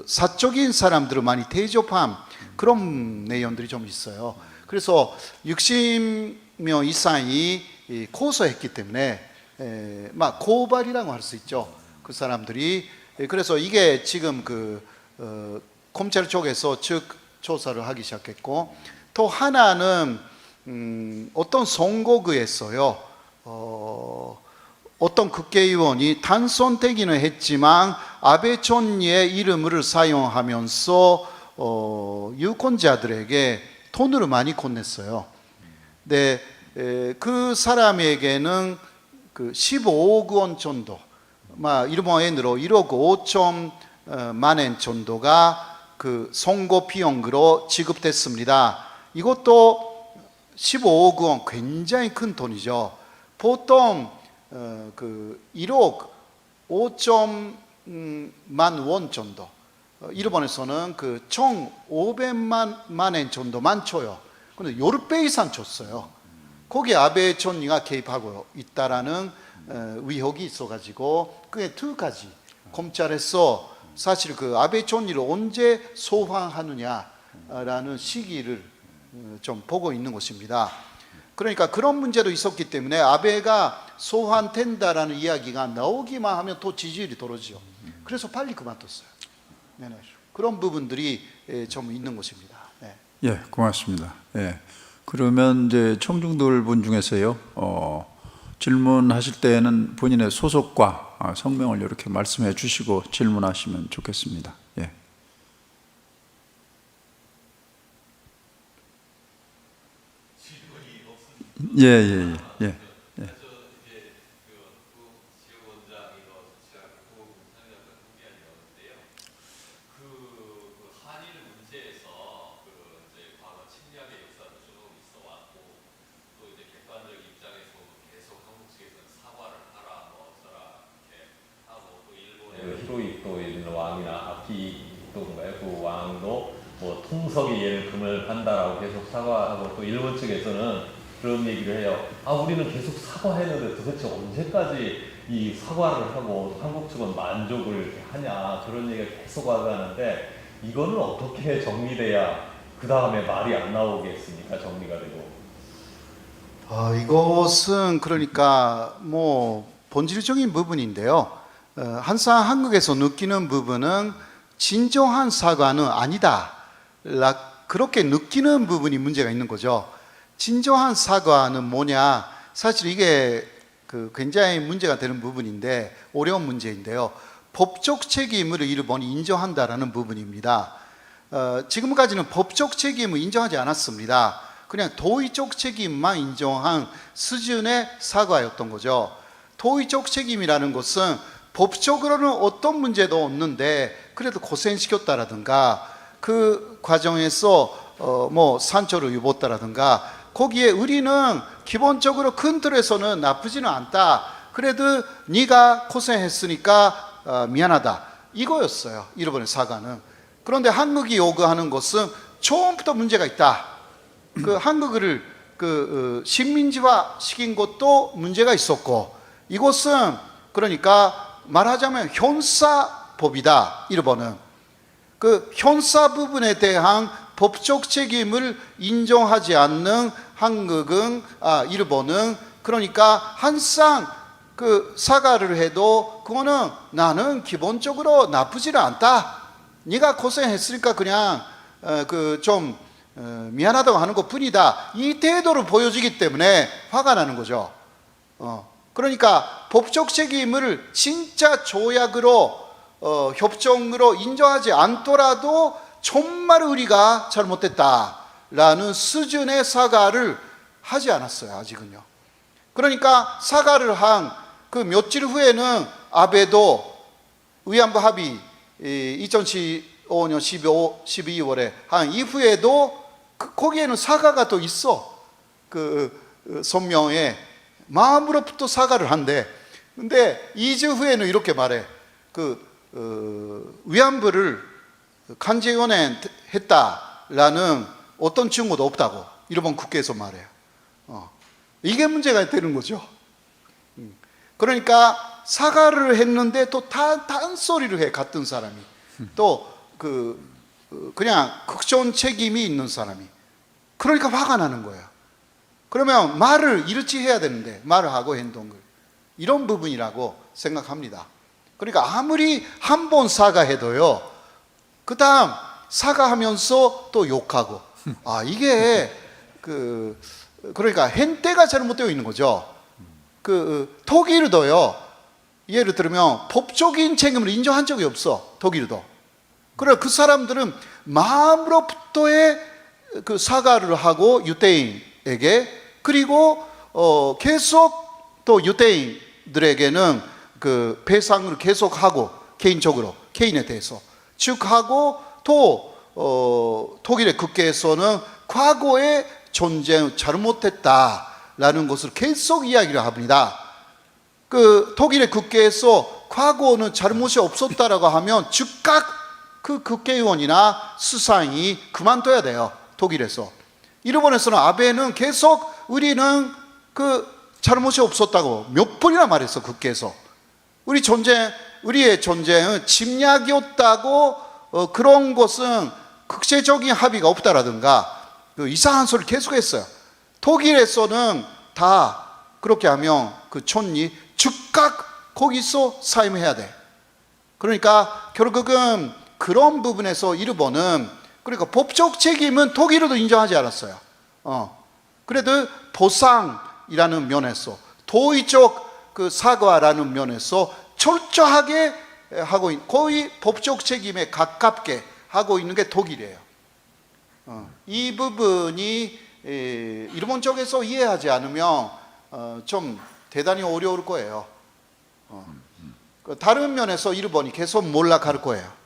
사적인 사람들을 많이 대접한 그런 내용들이 좀 있어요. 그래서 60명 이상이 고소했기 때문에 고발이라고 할 수 있죠. 그 사람들이. 그래서 이게 지금 검찰 쪽에서 즉 조사를 하기 시작했고, 또 하나는 어떤 선거구에서요, 어떤 국회의원이 당선되기는 했지만 아베 총리의 이름을 사용하면서 유권자들에게 돈을 많이 건넸어요. 네, 그 사람에게는 15억 원 정도, 일본엔으로 1억 5천만 원 정도가 그 선거 비용으로 지급됐습니다. 이것도 15억 원 굉장히 큰 돈이죠. 보통 1억 5천만 원 정도, 일본에서는 1,500만 원 정도만 줘요. 근데 10배 이상 줬어요. 거기에 아베 총리가 개입하고 있다라는 의혹이 있어가지고 그게 두 가지 검찰에서 사실 아베 총리를 언제 소환하느냐라는 시기를 좀 보고 있는 것입니다. 그러니까 그런 문제도 있었기 때문에 아베가 소환된다라는 이야기가 나오기만 하면 또 지지율이 떨어지죠. 그래서 빨리 그만뒀어요. 네네. 그런 부분들이 좀 있는 것입니다. 네. 예, 고맙습니다. 예. 그러면 이제 청중들 분 중에서요, 질문하실 때에는 본인의 소속과 성명을 이렇게 말씀해 주시고 질문하시면 좋겠습니다. 예. 예, 예, 예. 예. 예. 히로히토 있는 왕이나 아키히토인가요? 그 왕도 뭐 통석이 얘를 금을 판다라고 계속 사과하고, 또 일본 측에서는 그런 얘기를 해요. 우리는 계속 사과했는데 도대체 언제까지 이 사과를 하고 한국 측은 만족을 하냐, 그런 얘기가 계속 하는데, 이거는 어떻게 정리돼야 그 다음에 말이 안 나오겠습니까? 정리가 되고. 이것은 그러니까 본질적인 부분인데요. 항상 한국에서 느끼는 부분은 진정한 사과는 아니다, 그렇게 느끼는 부분이 문제가 있는 거죠. 진정한 사과는 뭐냐, 사실 이게 굉장히 문제가 되는 부분인데, 어려운 문제인데요. 법적 책임을 일본이 인정한다라는 부분입니다. 지금까지는 법적 책임을 인정하지 않았습니다. 그냥 도의적 책임만 인정한 수준의 사과였던 거죠. 도의적 책임이라는 것은 법적으로는 어떤 문제도 없는데 그래도 고생시켰다라든가, 그 과정에서 산초를 입었다라든가, 거기에 우리는 기본적으로 큰 틀에서는 나쁘지는 않다, 그래도 네가 고생했으니까 미안하다, 이거였어요, 일본의 사과는. 그런데 한국이 요구하는 것은 처음부터 문제가 있다. 한국을 식민지화 시킨 것도 문제가 있었고, 이것은 그러니까 말하자면 형사법이다. 일본은 형사 부분에 대한 법적 책임을 인정하지 않는 한국은, 일본은 그러니까 항상 사과를 해도 그거는 나는 기본적으로 나쁘지는 않다, 네가 고생했으니까 그냥 좀 미안하다고 하는 것 뿐이다, 이 태도를 보여주기 때문에 화가 나는 거죠. 그러니까 법적 책임을 진짜 조약으로 협정으로 인정하지 않더라도 정말 우리가 잘못됐다라는 수준의 사과를 하지 않았어요, 아직은요. 그러니까 사과를 한 며칠 후에는 아베도 위안부 합의 2015 2015년 12월에 한 이후에도 거기에는 사과가 또 있어. 성명에 마음으로부터 사과를 한대. 근데 2주 후에는 이렇게 말해. 위안부를 간제연행했다라는 어떤 증거도 없다고 일본 국회에서 말해요. 이게 문제가 되는 거죠. 그러니까 사과를 했는데 또 딴소리를 해, 같은 사람이. 또 그냥 극존 책임이 있는 사람이. 그러니까 화가 나는 거예요. 그러면 말을 이렇게 해야 되는데 말을 하고 행동을 이런 부분이라고 생각합니다. 그러니까 아무리 한 번 사과해도요, 그 다음 사과하면서 또 욕하고, 이게 그러니까 행태가 잘못되어 있는 거죠. 독일도요, 예를 들면 법적인 책임을 인정한 적이 없어, 독일도. 그래, 그 사람들은 마음으로부터의 사과를 하고 유대인에게, 그리고 계속 또 유대인들에게는 배상을 계속하고, 개인적으로 개인에 대해서 즉 하고, 또 독일의 국회에서는 과거의 전쟁 잘못했다라는 것을 계속 이야기를 합니다. 독일의 국회에서 과거는 잘못이 없었다라고 하면 즉각 그 국회의원이나 수상이 그만둬야 돼요, 독일에서. 일본에서는 아베는 계속 우리는 잘못이 없었다고 몇 번이나 말했어, 국회에서. 우리의 전쟁은 침략이었다고, 그런 것은 국제적인 합의가 없다라든가 이상한 소리를 계속했어요. 독일에서는 다 그렇게 하면 촌이 즉각 거기서 사임해야 돼. 그러니까 결국은 그런 부분에서 일본은, 그러니까 법적 책임은 독일도 인정하지 않았어요. 그래도 보상이라는 면에서, 도의적 사과라는 면에서 철저하게 하고 거의 법적 책임에 가깝게 하고 있는 게 독일이에요. 이 부분이 일본 쪽에서 이해하지 않으면 좀 대단히 어려울 거예요. 다른 면에서 일본이 계속 몰락할 거예요.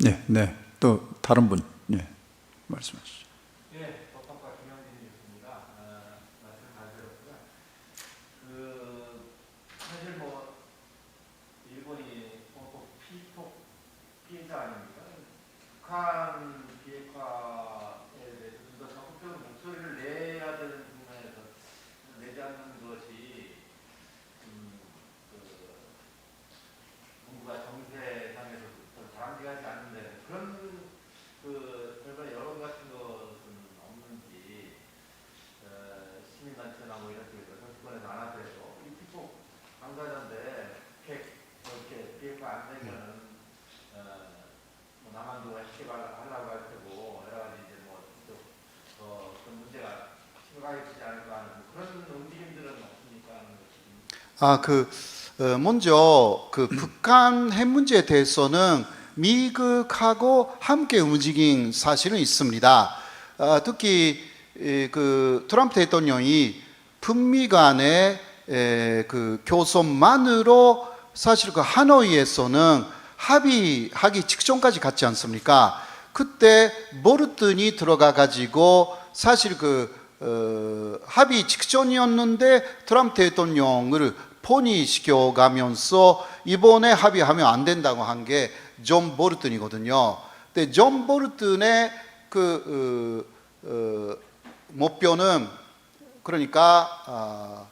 네, 네. 또 다른 분, 네, 말씀하시죠. 예, 법학과 김영진이었습니다. 말씀 잘 들었고요. 사실 일본이 피폭 피해자 아닙니까? 북한 비핵화에 대해서 좀 더 적극적으로 목소리를 내야 되는 부분에서 내지 않는 것이 정부가 정세상에서 바람직하지 않는데, 그런 별반 여론 같은 것은 없는지, 시민단체나 이런 쪽에서 정치권에서 안 하더라도 이 피폭 당사자인데 이렇게 비핵화 안 되면은 남한도 쉽게 하려고 할 테고 여러 가지 그런 문제가 심각해지지 않을까 하는 그런 움직임들은 없습니까? 먼저 북한 핵 문제에 대해서는 미국하고 함께 움직인 사실은 있습니다. 특히 트럼프 대통령이 북미 간의 교섭만으로 사실 하노이에서는 합의하기 직전까지 갔지 않습니까? 그때 보르튼이 들어가 가지고 사실 합의 직전이었는데 트럼프 대통령을 포니시켜 가면서 이번에 합의하면 안 된다고 한 게 존 보르튼이거든요. 근데 존 보르튼의 목표는, 그러니까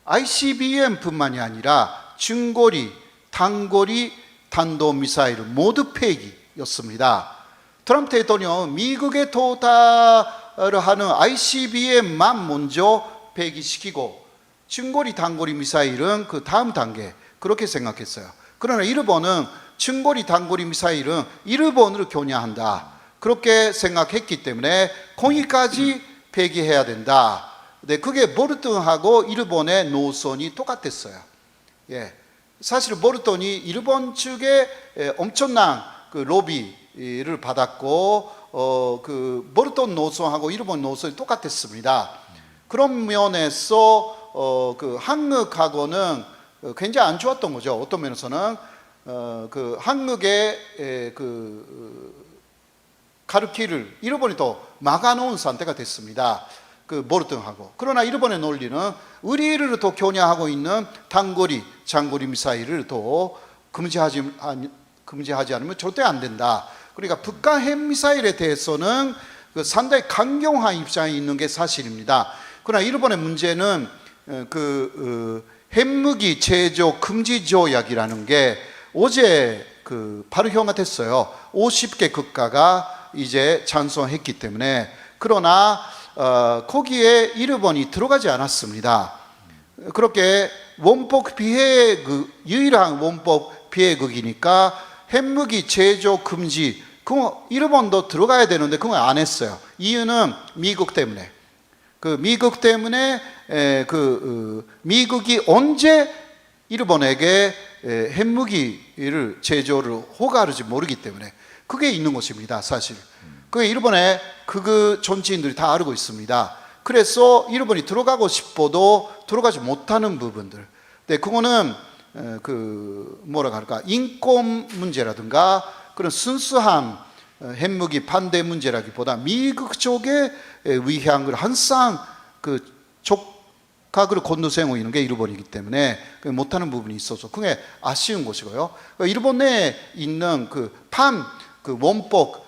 ICBM뿐만이 아니라 중거리, 단거리 탄도미사일 모두 폐기였습니다. 트럼프 대통령은 미국에 도달을 하는 ICBM만 먼저 폐기시키고 중거리, 단거리 미사일은 그 다음 단계, 그렇게 생각했어요. 그러나 일본은 중거리, 단거리 미사일은 일본으로 겨냥한다, 그렇게 생각했기 때문에 거기까지 폐기해야 된다. 근데 그게 보르튼하고 일본의 노선이 똑같았어요. 예. 사실 보르튼이 일본 측에 엄청난 로비를 받았고, 보르튼 노선하고 일본 노선이 똑같았습니다. 그런 면에서 한국하고는 굉장히 안 좋았던 거죠. 어떤 면에서는 그 한국의 가르키를 일본이 또 막아놓은 상태가 됐습니다. 그 몰등하고. 그러나 일본의 논리는 우리를 또 겨냥하고 있는 단거리, 장거리 미사일을 또 금지하지 않으면 절대 안 된다. 그러니까 북한 핵미사일에 대해서는 그 상당히 강경한 입장에 있는 게 사실입니다. 그러나 일본의 문제는 핵무기 제조 금지 조약이라는 게 어제 발효가 됐어요. 50개 국가가 이제 찬성했기 때문에. 그러나 거기에 일본이 들어가지 않았습니다. 그렇게 원폭 비핵, 유일한 원폭 비핵국이니까 핵무기 제조 금지, 그거 일본도 들어가야 되는데 그건 안 했어요. 이유는 미국 때문에. 미국 때문에 미국이 언제 일본에게 핵무기를 제조를 허가할지 모르기 때문에 그게 있는 것입니다, 사실. 그게 일본의 그 정치인들이 다 알고 있습니다. 그래서 일본이 들어가고 싶어도 들어가지 못하는 부분들. 근데 그거는 뭐라고 할까, 인권 문제라든가 그런 순수한 핵무기 반대 문제라기보다 미국 쪽의 위향을 항상 촉각을 건너세우고 있는 게 일본이기 때문에 못하는 부분이 있어서 그게 아쉬운 것이고요. 일본에 있는 원폭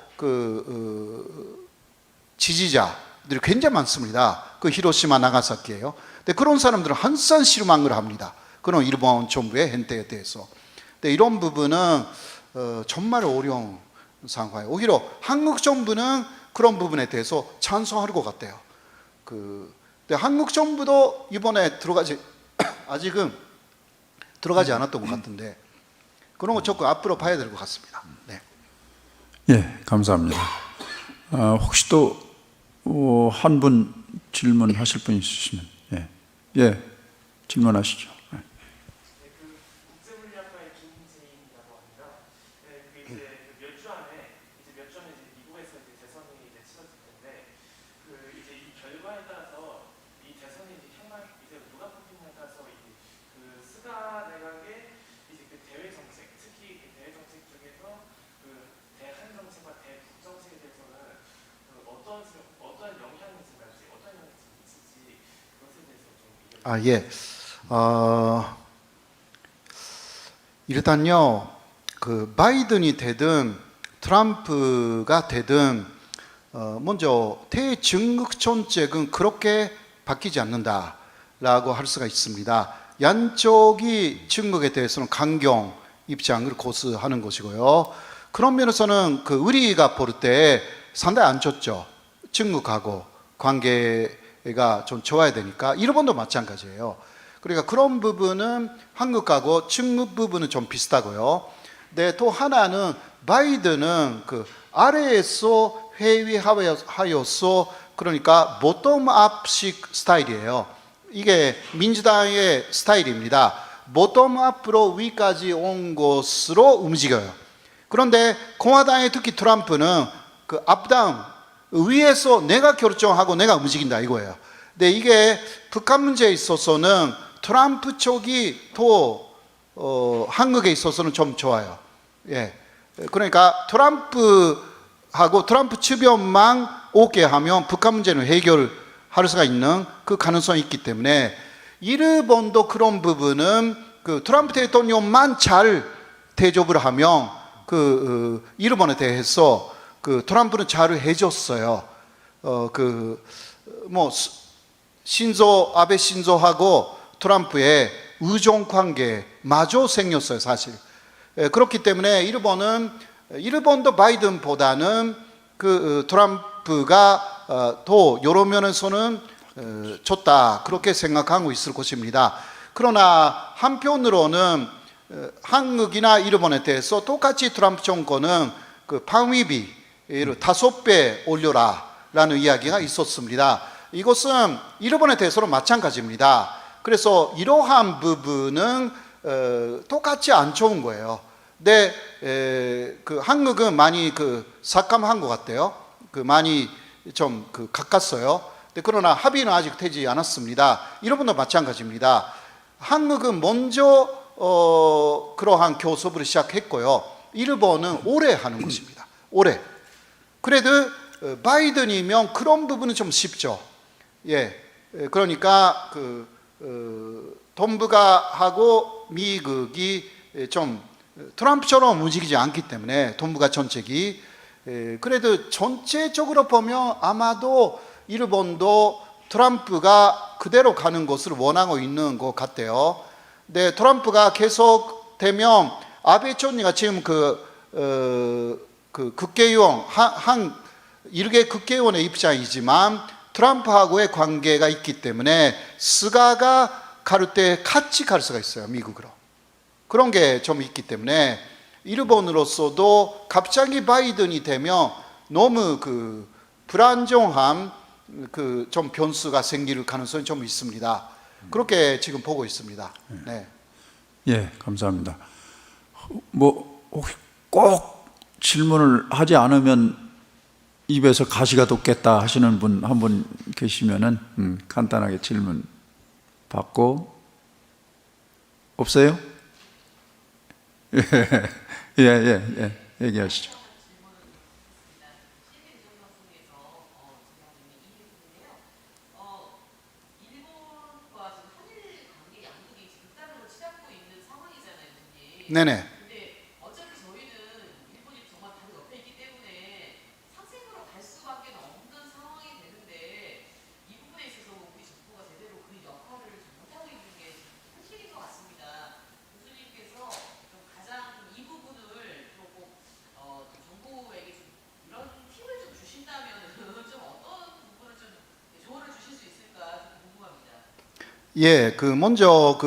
지지자들이 굉장히 많습니다. 히로시마 나가사키예요. 근데 그런 사람들은 항상 실망을 합니다. 그런 일본 정부의 행태에 대해서. 근데 이런 부분은 정말 어려운 상황이에요. 오히려 한국 정부는 그런 부분에 대해서 찬성할 것 같아요. 근데 한국 정부도 이번에 아직은 들어가지 않았던 것 같은데 그런 거 조금 앞으로 봐야 될 것 같습니다. 네. 예, 감사합니다. 혹시 또 한 분 질문하실 분 있으시면 예, 질문하시죠. 국제물리학과의 김재인이라고 합니다. 몇 주 안에 미국에서 대선이 치러질 텐데 이 결과에 따라서 이 대선이 누가 뽑히냐에 따라서 스가 내각의 대외 정책, 특히 대외 정책 중에서 대한 정책과 대북 정책에 대해서는 어떤 영향이 있을지 그것에 대해서 좀 예. 일단요, 바이든이 되든 트럼프가 되든 먼저 대중국 정책은 그렇게 바뀌지 않는다라고 할 수가 있습니다. 양쪽이 중국에 대해서는 강경 입장을 고수하는 것이고요. 그런 면에서는 우리가 볼 때 상당히 안 좋죠. 중국하고 관계가 좀 좋아야 되니까. 일본도 마찬가지예요. 그러니까 그런 부분은 한국하고 중국 부분은 좀 비슷하고요. 근데 또 하나는 바이든은 아래에서 회의하여서 그러니까 보텀업식 스타일이에요. 이게 민주당의 스타일입니다. 보텀업으로 위까지 온 것으로 움직여요. 그런데 공화당의 특히 트럼프는 업다운, 위에서 내가 결정하고 내가 움직인다 이거예요. 근데 이게 북한 문제에 있어서는 트럼프 쪽이 더 한국에 있어서는 좀 좋아요. 예. 그러니까 트럼프하고 트럼프 주변만 오게 하면 북한 문제는 해결할 수가 있는 그 가능성이 있기 때문에 일본도 그런 부분은 트럼프 대통령만 잘 대접을 하면 일본에 대해서 트럼프는 잘 해줬어요. 아베 신조하고 트럼프의 의존 관계 마저 생겼어요, 사실. 그렇기 때문에 일본도 바이든보다는 트럼프가 더 여러 면에서는 좋다 그렇게 생각하고 있을 것입니다. 그러나 한편으로는 한국이나 일본에 대해서 똑같이 트럼프 정권은 방위비를 5배 올려라 라는 이야기가 있었습니다. 이것은 일본에 대해서는 마찬가지입니다. 그래서 이러한 부분은 똑같이 안 좋은 거예요. 근데 한국은 많이 삭감한 것 같아요. 많이 좀 가깝어요. 그러나 합의는 아직 되지 않았습니다. 일본도 마찬가지입니다. 한국은 먼저 그러한 교섭을 시작했고요. 일본은 올해 하는 것입니다. 올해. 그래도 바이든이면 그런 부분은 좀 쉽죠. 예, 그러니까 동북아 하고 미국이 좀 트럼프처럼 움직이지 않기 때문에 동북아 정책이 그래도 전체적으로 보면 아마도 일본도 트럼프가 그대로 가는 것을 원하고 있는 것 같아요. 네, 트럼프가 계속되면 아베 총리가 지금 국회의원 일개 국회의원의 입장이지만 트럼프하고의 관계가 있기 때문에 스가가 갈 때 같이 갈 수가 있어요, 미국으로. 그런 게 좀 있기 때문에 일본으로서도 갑자기 바이든이 되면 너무 불안정한 좀 변수가 생길 가능성이 좀 있습니다. 그렇게 지금 보고 있습니다. 네. 예, 감사합니다. 혹시 꼭 질문을 하지 않으면 입에서 가시가 돋겠다 하시는 분 한 분 계시면은 간단하게 질문 받고. 없어요? 예, 얘기하시죠. 네네. 근데 어차피 저희는 일본이 정말 바로 옆에 있기 때문에 상생으로 갈 수밖에 없는 상황이 되는데 이 부분에 있어서 우리 정부가 제대로 그 역할을 못하고 있는 게 현실인 것 같습니다. 교수님께서 좀 가장 이 부분을 조금 정부에게 좀 이런 팁을 좀 주신다면 좀 어떤 부분을 좀 조언을 주실 수 있을까 좀 궁금합니다. 예, 먼저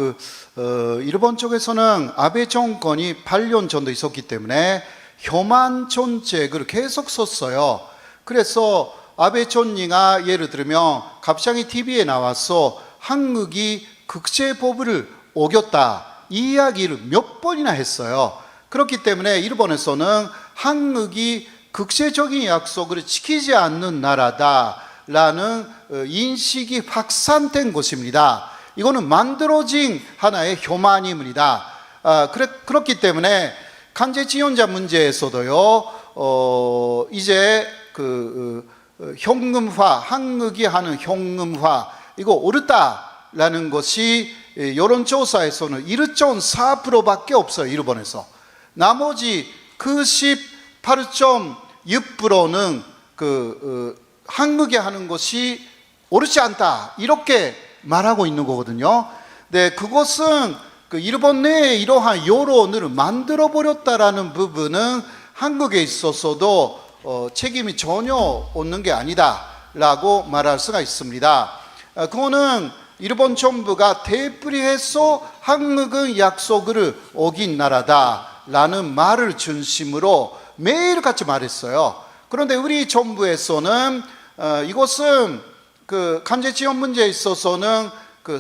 일본 쪽에서는 아베 정권이 8년 전도 있었기 때문에 혐한 정책을 계속 썼어요. 그래서 아베 총리가 예를 들면 갑자기 TV에 나와서 한국이 국제법을 어겼다 이 이야기를 몇 번이나 했어요. 그렇기 때문에 일본에서는 한국이 국제적인 약속을 지키지 않는 나라다라는 인식이 확산된 것입니다. 이거는 만들어진 하나의 혐한입니다. 그렇기 때문에 강제징용자 문제에서도요, 이제 현금화, 한국이 하는 현금화, 이거 옳다라는 것이 여론조사에서는 1.4%밖에 없어요, 일본에서. 나머지 98.6%는 한국이 하는 것이 옳지 않다, 이렇게 말하고 있는 거거든요. 네, 그것은 일본 내에 이러한 여론을 만들어 버렸다라는 부분은 한국에 있어서도 책임이 전혀 없는 게 아니다라고 말할 수가 있습니다. 그거는 일본 정부가 되풀이해서 한국은 약속을 어긴 나라다라는 말을 중심으로 매일같이 말했어요. 그런데 우리 정부에서는 이것은 강제징용 문제에 있어서는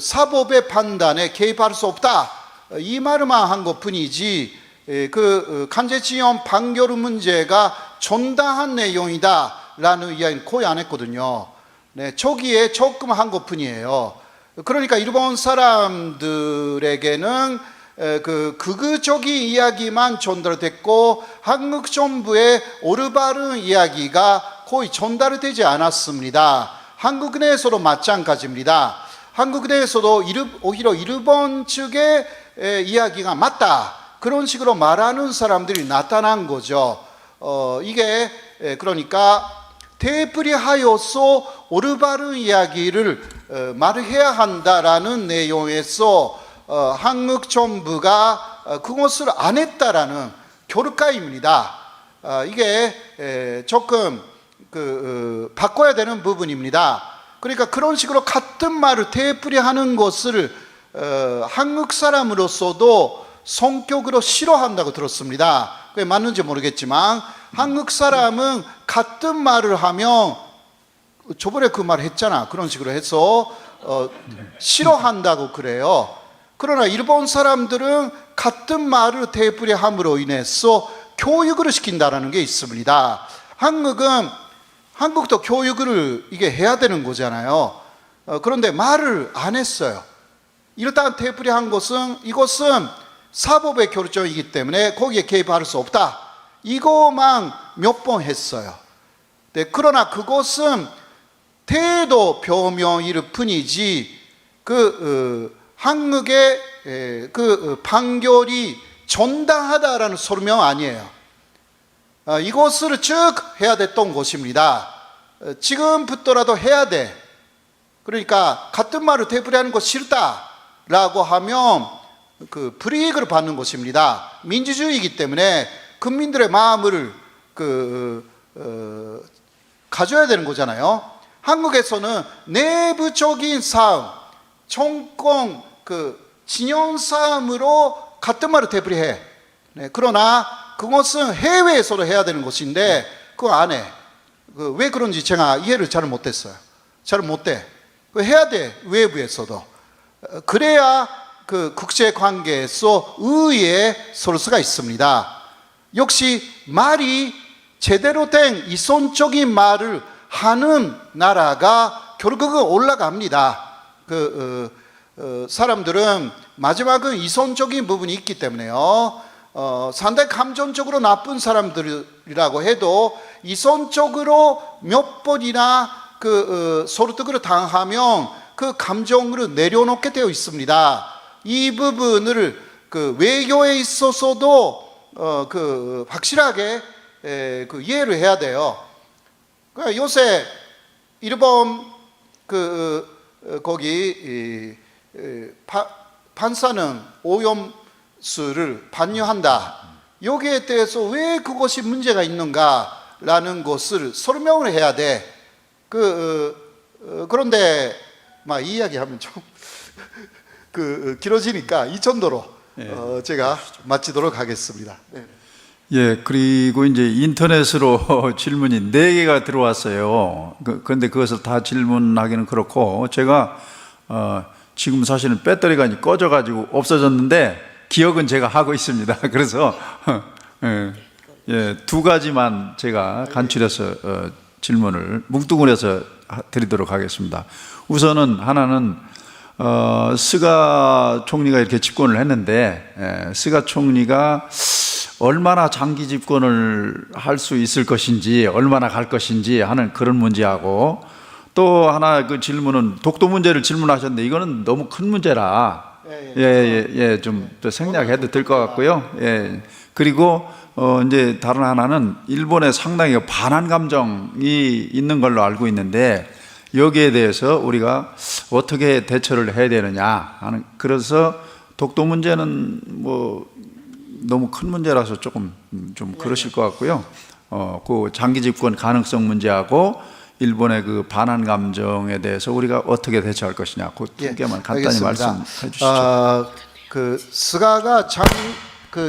사법의 판단에 개입할 수 없다, 이 말만 한 것뿐이지 강제징용 판결 문제가 정당한 내용이다라는 이야기는 거의 안 했거든요. 네, 초기에 조금 한 것뿐이에요. 그러니까 일본 사람들에게는 극우적인 이야기만 전달됐고 한국 정부의 올바른 이야기가 거의 전달되지 않았습니다. 한국 내에서도 마찬가지입니다. 한국 내에서도 오히려 일본 측의 이야기가 맞다, 그런 식으로 말하는 사람들이 나타난 거죠. 이게 그러니까 되풀이하여서 올바른 이야기를 말해야 한다라는 내용에서 한국 정부가 그것을 안 했다라는 결과입니다. 이게 조금 바꿔야 되는 부분입니다. 그러니까 그런 식으로 같은 말을 되풀이하는 것을 한국 사람으로서도 성격으로 싫어한다고 들었습니다. 그게 맞는지 모르겠지만 한국 사람은 같은 말을 하면 저번에 그 말 했잖아, 그런 식으로 해서 싫어한다고 그래요. 그러나 일본 사람들은 같은 말을 되풀이함으로 인해서 교육을 시킨다는 게 있습니다. 한국도 교육을 이게 해야 되는 거잖아요. 그런데 말을 안 했어요. 일단 되풀이한 것은 이것은 사법의 결정이기 때문에 거기에 개입할 수 없다. 이거만 몇 번 했어요. 네, 그러나 그것은 태도 표명일 뿐이지 한국의 판결이 정당하다라는 설명 아니에요. 이것을 쭉 해야 됐던 것입니다. 지금부터라도 해야 돼. 그러니까 같은 말을 되풀이하는 거 싫다라고 하면 불이익을 받는 것입니다. 민주주의이기 때문에 국민들의 마음을 가져야 되는 거잖아요. 한국에서는 내부적인 싸움, 정권 진영 싸움으로 같은 말을 되풀이해. 네, 그러나 그것은 해외에서도 해야 되는 것인데 그거 안 해. 왜 그런지 제가 이해를 잘 못했어요. 잘 못돼. 해야 돼, 외부에서도. 그래야 국제 관계에서 의의에 설 수가 있습니다. 역시 말이 제대로 된 이성적인 말을 하는 나라가 결국은 올라갑니다. 사람들은 마지막은 이성적인 부분이 있기 때문에요. 상당히 감정적으로 나쁜 사람들이라고 해도 이성적으로 몇 번이나 설득을 당하면 그 감정을 내려놓게 되어 있습니다. 이 부분을 외교에 있어서도 확실하게 이해를 해야 돼요. 요새 일본 거기 판사는 오염수를 반려한다. 여기에 대해서 왜 그것이 문제가 있는가라는 것을 설명을 해야 돼. 그런데 막 이야기하면 좀 길어지니까 이 정도로 제가 마치도록 하겠습니다. 네. 예, 그리고 이제 인터넷으로 질문이 4개가 들어왔어요. 그런데 그것을 다 질문하기는 그렇고, 제가 지금 사실은 배터리가 이제 꺼져가지고 없어졌는데 기억은 제가 하고 있습니다. 그래서 2가지만 제가 간추려서 질문을 뭉뚱그려서 드리도록 하겠습니다. 우선은 하나는 스가 총리가 이렇게 집권을 했는데 스가 총리가 얼마나 장기 집권을 할 수 있을 것인지, 얼마나 갈 것인지 하는 그런 문제하고, 또 하나 질문은 독도 문제를 질문하셨는데 이거는 너무 큰 문제라 좀 생략해도 될 것 같고요. 예. 그리고 이제 다른 하나는 일본에 상당히 반한 감정이 있는 걸로 알고 있는데 여기에 대해서 우리가 어떻게 대처를 해야 되느냐 하는, 그래서 독도 문제는 너무 큰 문제라서 조금 좀 그러실 것 같고요. 그 장기 집권 가능성 문제하고 일본의 반한 감정에 대해서 우리가 어떻게 대처할 것이냐, 그 2개만 간단히 말씀해 주시죠. 스가가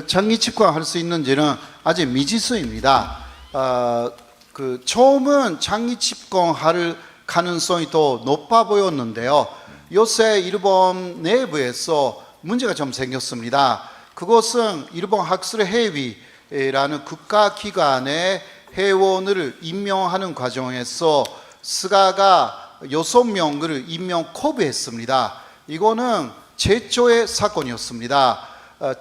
장기 집권할 수 있는지는 아직 미지수입니다. 처음은 장기 집권할 가능성이 더 높아 보였는데요. 요새 일본 내부에서 문제가 좀 생겼습니다. 그것은 일본 학술회의라는 국가기관의 회원을 임명하는 과정에서 스가가 6명을 임명 거부했습니다. 이거는 최초의 사건이었습니다.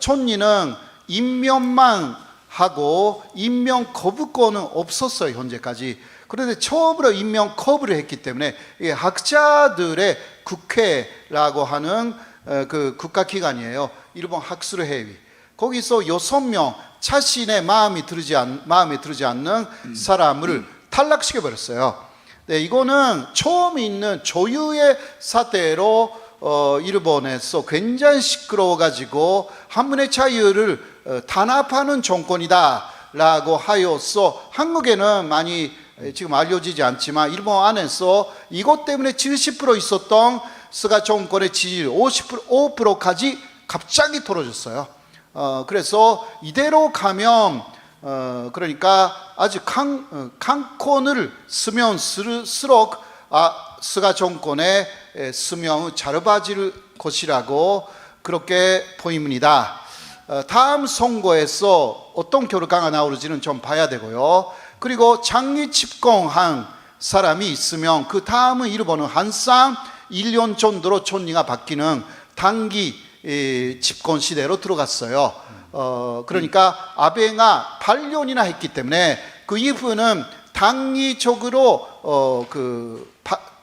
총리는 임명만 하고 임명 거부권은 없었어요, 현재까지. 그런데 처음으로 임명 거부를 했기 때문에 이게 학자들의 국회라고 하는 국가기관이에요. 일본 학술회의. 거기서 6명 자신의 마음에 들지 않는 사람을 탈락시켜버렸어요. 네, 이거는 처음 있는 조유의 사태로 일본에서 굉장히 시끄러워가지고 한문의 자유를 단합하는 정권이다라고 하여서 한국에는 많이 지금 알려지지 않지만 일본 안에서 이것 때문에 70% 있었던 스가 정권의 지지율 55%까지 갑자기 떨어졌어요. 그래서 이대로 가면 그러니까 아주 강권을 쓰면 쓸수록 스가 정권의 수명은 짧아질 것이라고 그렇게 보입니다. 다음 선거에서 어떤 결과가 나올지는 좀 봐야 되고요. 그리고 장기 집권한 사람이 있으면 그 다음은 일본은 항상 1년 정도로 총리가 바뀌는 단기 집권 시대로 들어갔어요. 그러니까 아베가 8년이나 했기 때문에 그 이후는 당위적으로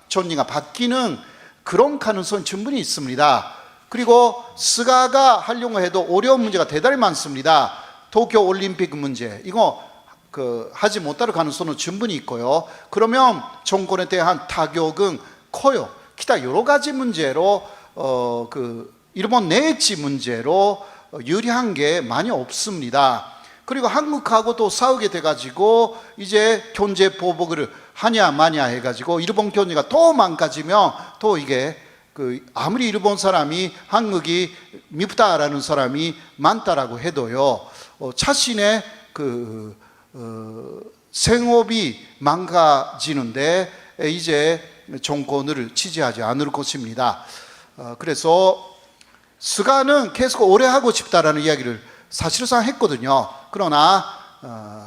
존리가 바뀌는 그런 가능성이 충분히 있습니다. 그리고 스가가 하려고 해도 어려운 문제가 대단히 많습니다. 도쿄 올림픽 문제, 이거 하지 못할 가능성은 충분히 있고요. 그러면 정권에 대한 타격은 커요. 기타 여러 가지 문제로 일본 내지 문제로 유리한 게 많이 없습니다. 그리고 한국하고 또 싸우게 돼가지고 이제 경제 보복을 하냐 마냐 해가지고 일본 경제가 더 망가지면 또 이게 아무리 일본 사람이 한국이 밉다라는 사람이 많다라고 해도요, 자신의 생업이 망가지는데 이제 정권을 지지하지 않을 것입니다. 그래서 스가는 계속 오래 하고 싶다라는 이야기를 사실상 했거든요. 그러나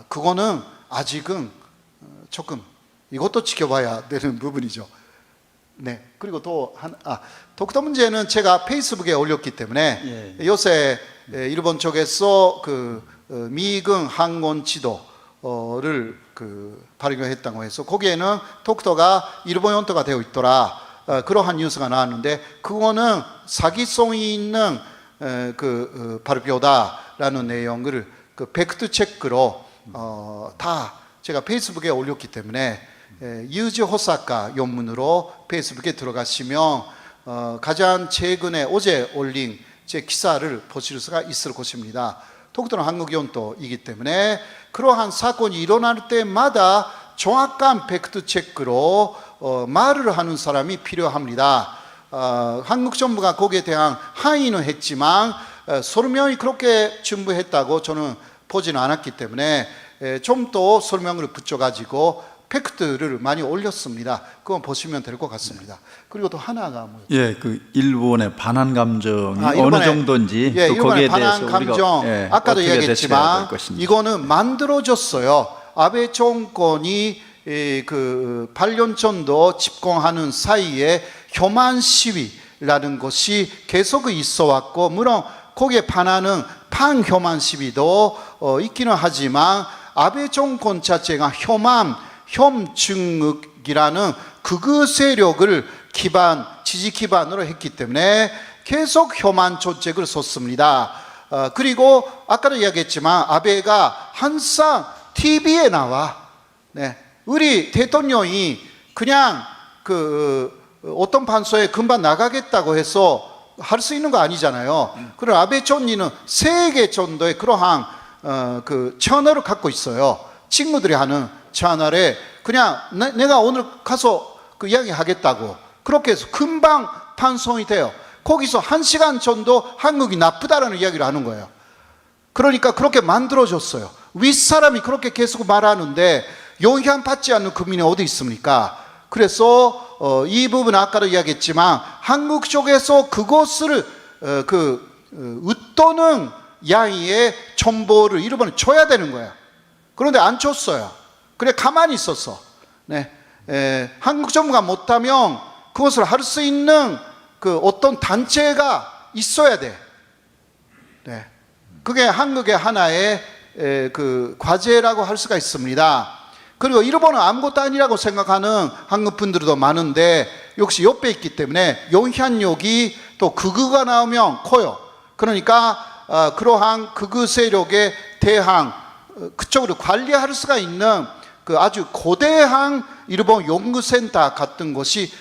그거는 아직은 조금 이것도 지켜봐야 되는 부분이죠. 네. 그리고 또 독도 문제는 제가 페이스북에 올렸기 때문에 요새 일본 쪽에서 미군 항공 지도를 발견했다고 해서 거기에는 독도가 일본 영토가 되어 있더라. 그러한 뉴스가 나왔는데 그거는 사기성이 있는 발표다라는 내용을 팩트 체크로 다 제가 페이스북에 올렸기 때문에 유지 호사카 논문으로 페이스북에 들어가시면 가장 최근에 어제 올린 제 기사를 보실 수가 있을 것입니다. 독도는 한국 영토이기 때문에 그러한 사건이 일어날 때마다 정확한 팩트 체크로 말을 하는 사람이 필요합니다. 한국 정부가 거기에 대한 항의는 했지만 설명이 그렇게 충분했다고 저는 보지는 않았기 때문에 좀 더 설명을 붙여가지고 팩트를 많이 올렸습니다. 그건 보시면 될 것 같습니다. 그리고 또 하나가 뭐였죠? 일본의 반한 감정이 어느 일본의, 정도인지 또 일본의 거기에 반한 대해서 감정, 우리가 아까도 어떻게 얘기했지만 대처해야 될 것인지. 이거는 만들어졌어요. 아베 정권이 8년 전도 집권하는 사이에 혐한 시위라는 것이 계속 있어 왔고, 물론 거기에 반하는 반혐한 시위도 있기는 하지만 아베 정권 자체가 혐중흑이라는 극우 세력을 지지 기반으로 했기 때문에 계속 혐한 정책을 썼습니다. 그리고 아까도 이야기했지만 아베가 항상 TV에 나와. 우리 대통령이 그냥 어떤 판소에 금방 나가겠다고 해서 할 수 있는 거 아니잖아요. 그리고 아베 총리는 세계 정도의 그러한 채널을 갖고 있어요. 친구들이 하는 채널에 그냥 내가 오늘 가서 이야기 하겠다고 그렇게 해서 금방 판송이 돼요. 거기서 1시간 정도 한국이 나쁘다라는 이야기를 하는 거예요. 그러니까 그렇게 만들어졌어요. 윗사람이 그렇게 계속 말하는데 영향받지 않는 국민이 어디 있습니까? 그래서 이 부분 아까도 이야기했지만 한국 쪽에서 그것을 웃도는 양의의 정보를 일본에 줘야 되는 거예요. 그런데 안 줬어요. 그래 가만히 있었어. 한국 정부가 못하면 그것을 할 수 있는 어떤 단체가 있어야 돼. 그게 한국의 하나의 과제라고 할 수가 있습니다. 그리고 일본은 아무것도 아니라고 생각하는 한국 분들도 많은데 역시 옆에 있기 때문에 영향력이 또 극우가 나오면 커요. 그러니까 그러한 극우 세력에 대한 그쪽으로 관리할 수가 있는 아주 거대한 일본 연구센터 같은 것이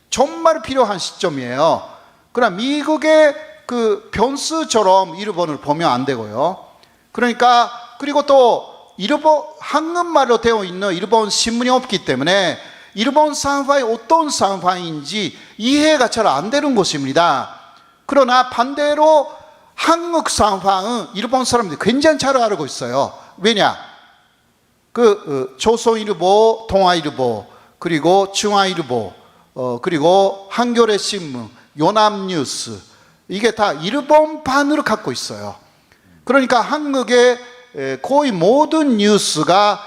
정말 필요한 시점이에요. 그러나 미국의 변수처럼 일본을 보면 안 되고요. 그러니까 그리고 또 일본 한국말로 되어 있는 일본 신문이 없기 때문에 일본 상황이 어떤 상황인지 이해가 잘 안 되는 것입니다. 그러나 반대로 한국 상황은 일본 사람들이 굉장히 잘 알고 있어요. 왜냐? 조선일보, 동아일보, 그리고 중앙일보, 그리고 한겨레 신문, 연합뉴스, 이게 다 일본판으로 갖고 있어요. 그러니까 한국의 거의 모든 뉴스가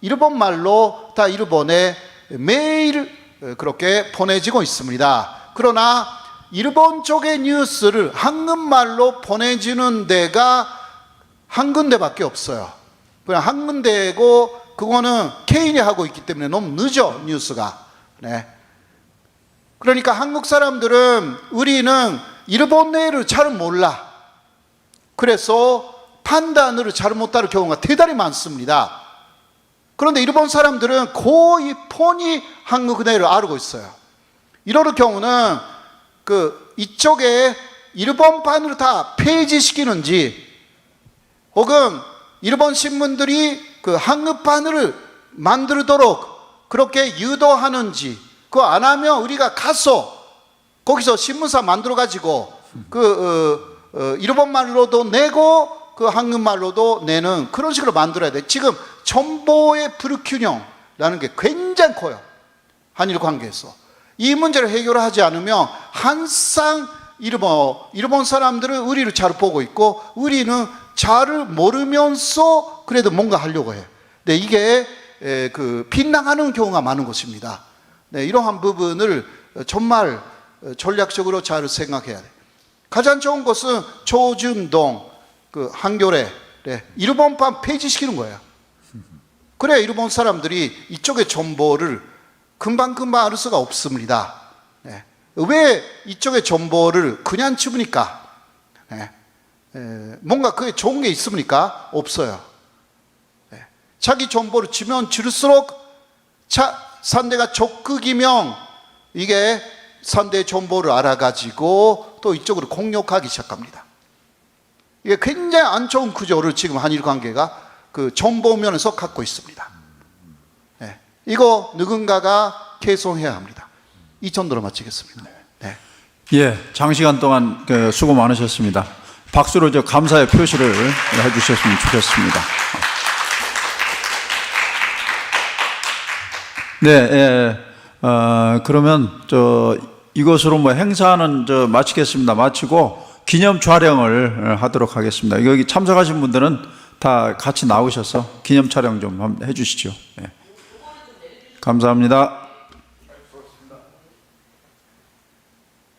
일본말로 다 일본에 매일 그렇게 보내지고 있습니다. 그러나 일본 쪽의 뉴스를 한국말로 보내주는 데가 한 군데밖에 없어요. 그냥 한 군데고 그거는 개인이 하고 있기 때문에 너무 늦어 뉴스가. 네. 그러니까 한국 사람들은 우리는 일본어를 잘 몰라. 그래서 판단을 잘 못할 경우가 대단히 많습니다. 그런데 일본 사람들은 거의 폰이 한국어를 알고 있어요. 이럴 경우는 이쪽에 일본판으로 다 폐지시키는지 혹은 일본 신문들이 한국판을 만들도록 그렇게 유도하는지 그거 안 하면 우리가 가서 거기서 신문사 만들어 가지고 일본말로도 내고 한국말로도 내는 그런 식으로 만들어야 돼. 지금 정보의 불균형이라는 게 굉장히 커요. 한일 관계에서. 이 문제를 해결하지 않으면 항상 일본 사람들은 우리를 잘 보고 있고 우리는 잘 모르면서 그래도 뭔가 하려고 해요. 네, 이게 빗나가는 경우가 많은 것입니다. 네, 이러한 부분을 정말 전략적으로 잘 생각해야 돼요. 가장 좋은 것은 조중동 한겨레 일본판 폐지시키는 거예요. 그래야 일본 사람들이 이쪽의 정보를 금방금방 알 수가 없습니다. 네. 왜 이쪽의 정보를 그냥 집으니까? 네. 뭔가 그게 좋은 게 있습니까? 없어요. 네. 자기 정보를 주면 줄수록 상대가 적극이면 이게 상대의 정보를 알아가지고 또 이쪽으로 공격하기 시작합니다. 이게 굉장히 안 좋은 구조를 지금 한일 관계가 정보 면에서 갖고 있습니다. 네. 이거 누군가가 개선해야 합니다. 이 정도로 마치겠습니다. 네. 예, 장시간 동안 수고 많으셨습니다. 박수로 감사의 표시를 해주셨으면 좋겠습니다. 네, 그러면 이것으로 행사는 마치겠습니다. 마치고 기념 촬영을 하도록 하겠습니다. 여기 참석하신 분들은 다 같이 나오셔서 기념 촬영 좀 해주시죠. 네. 감사합니다.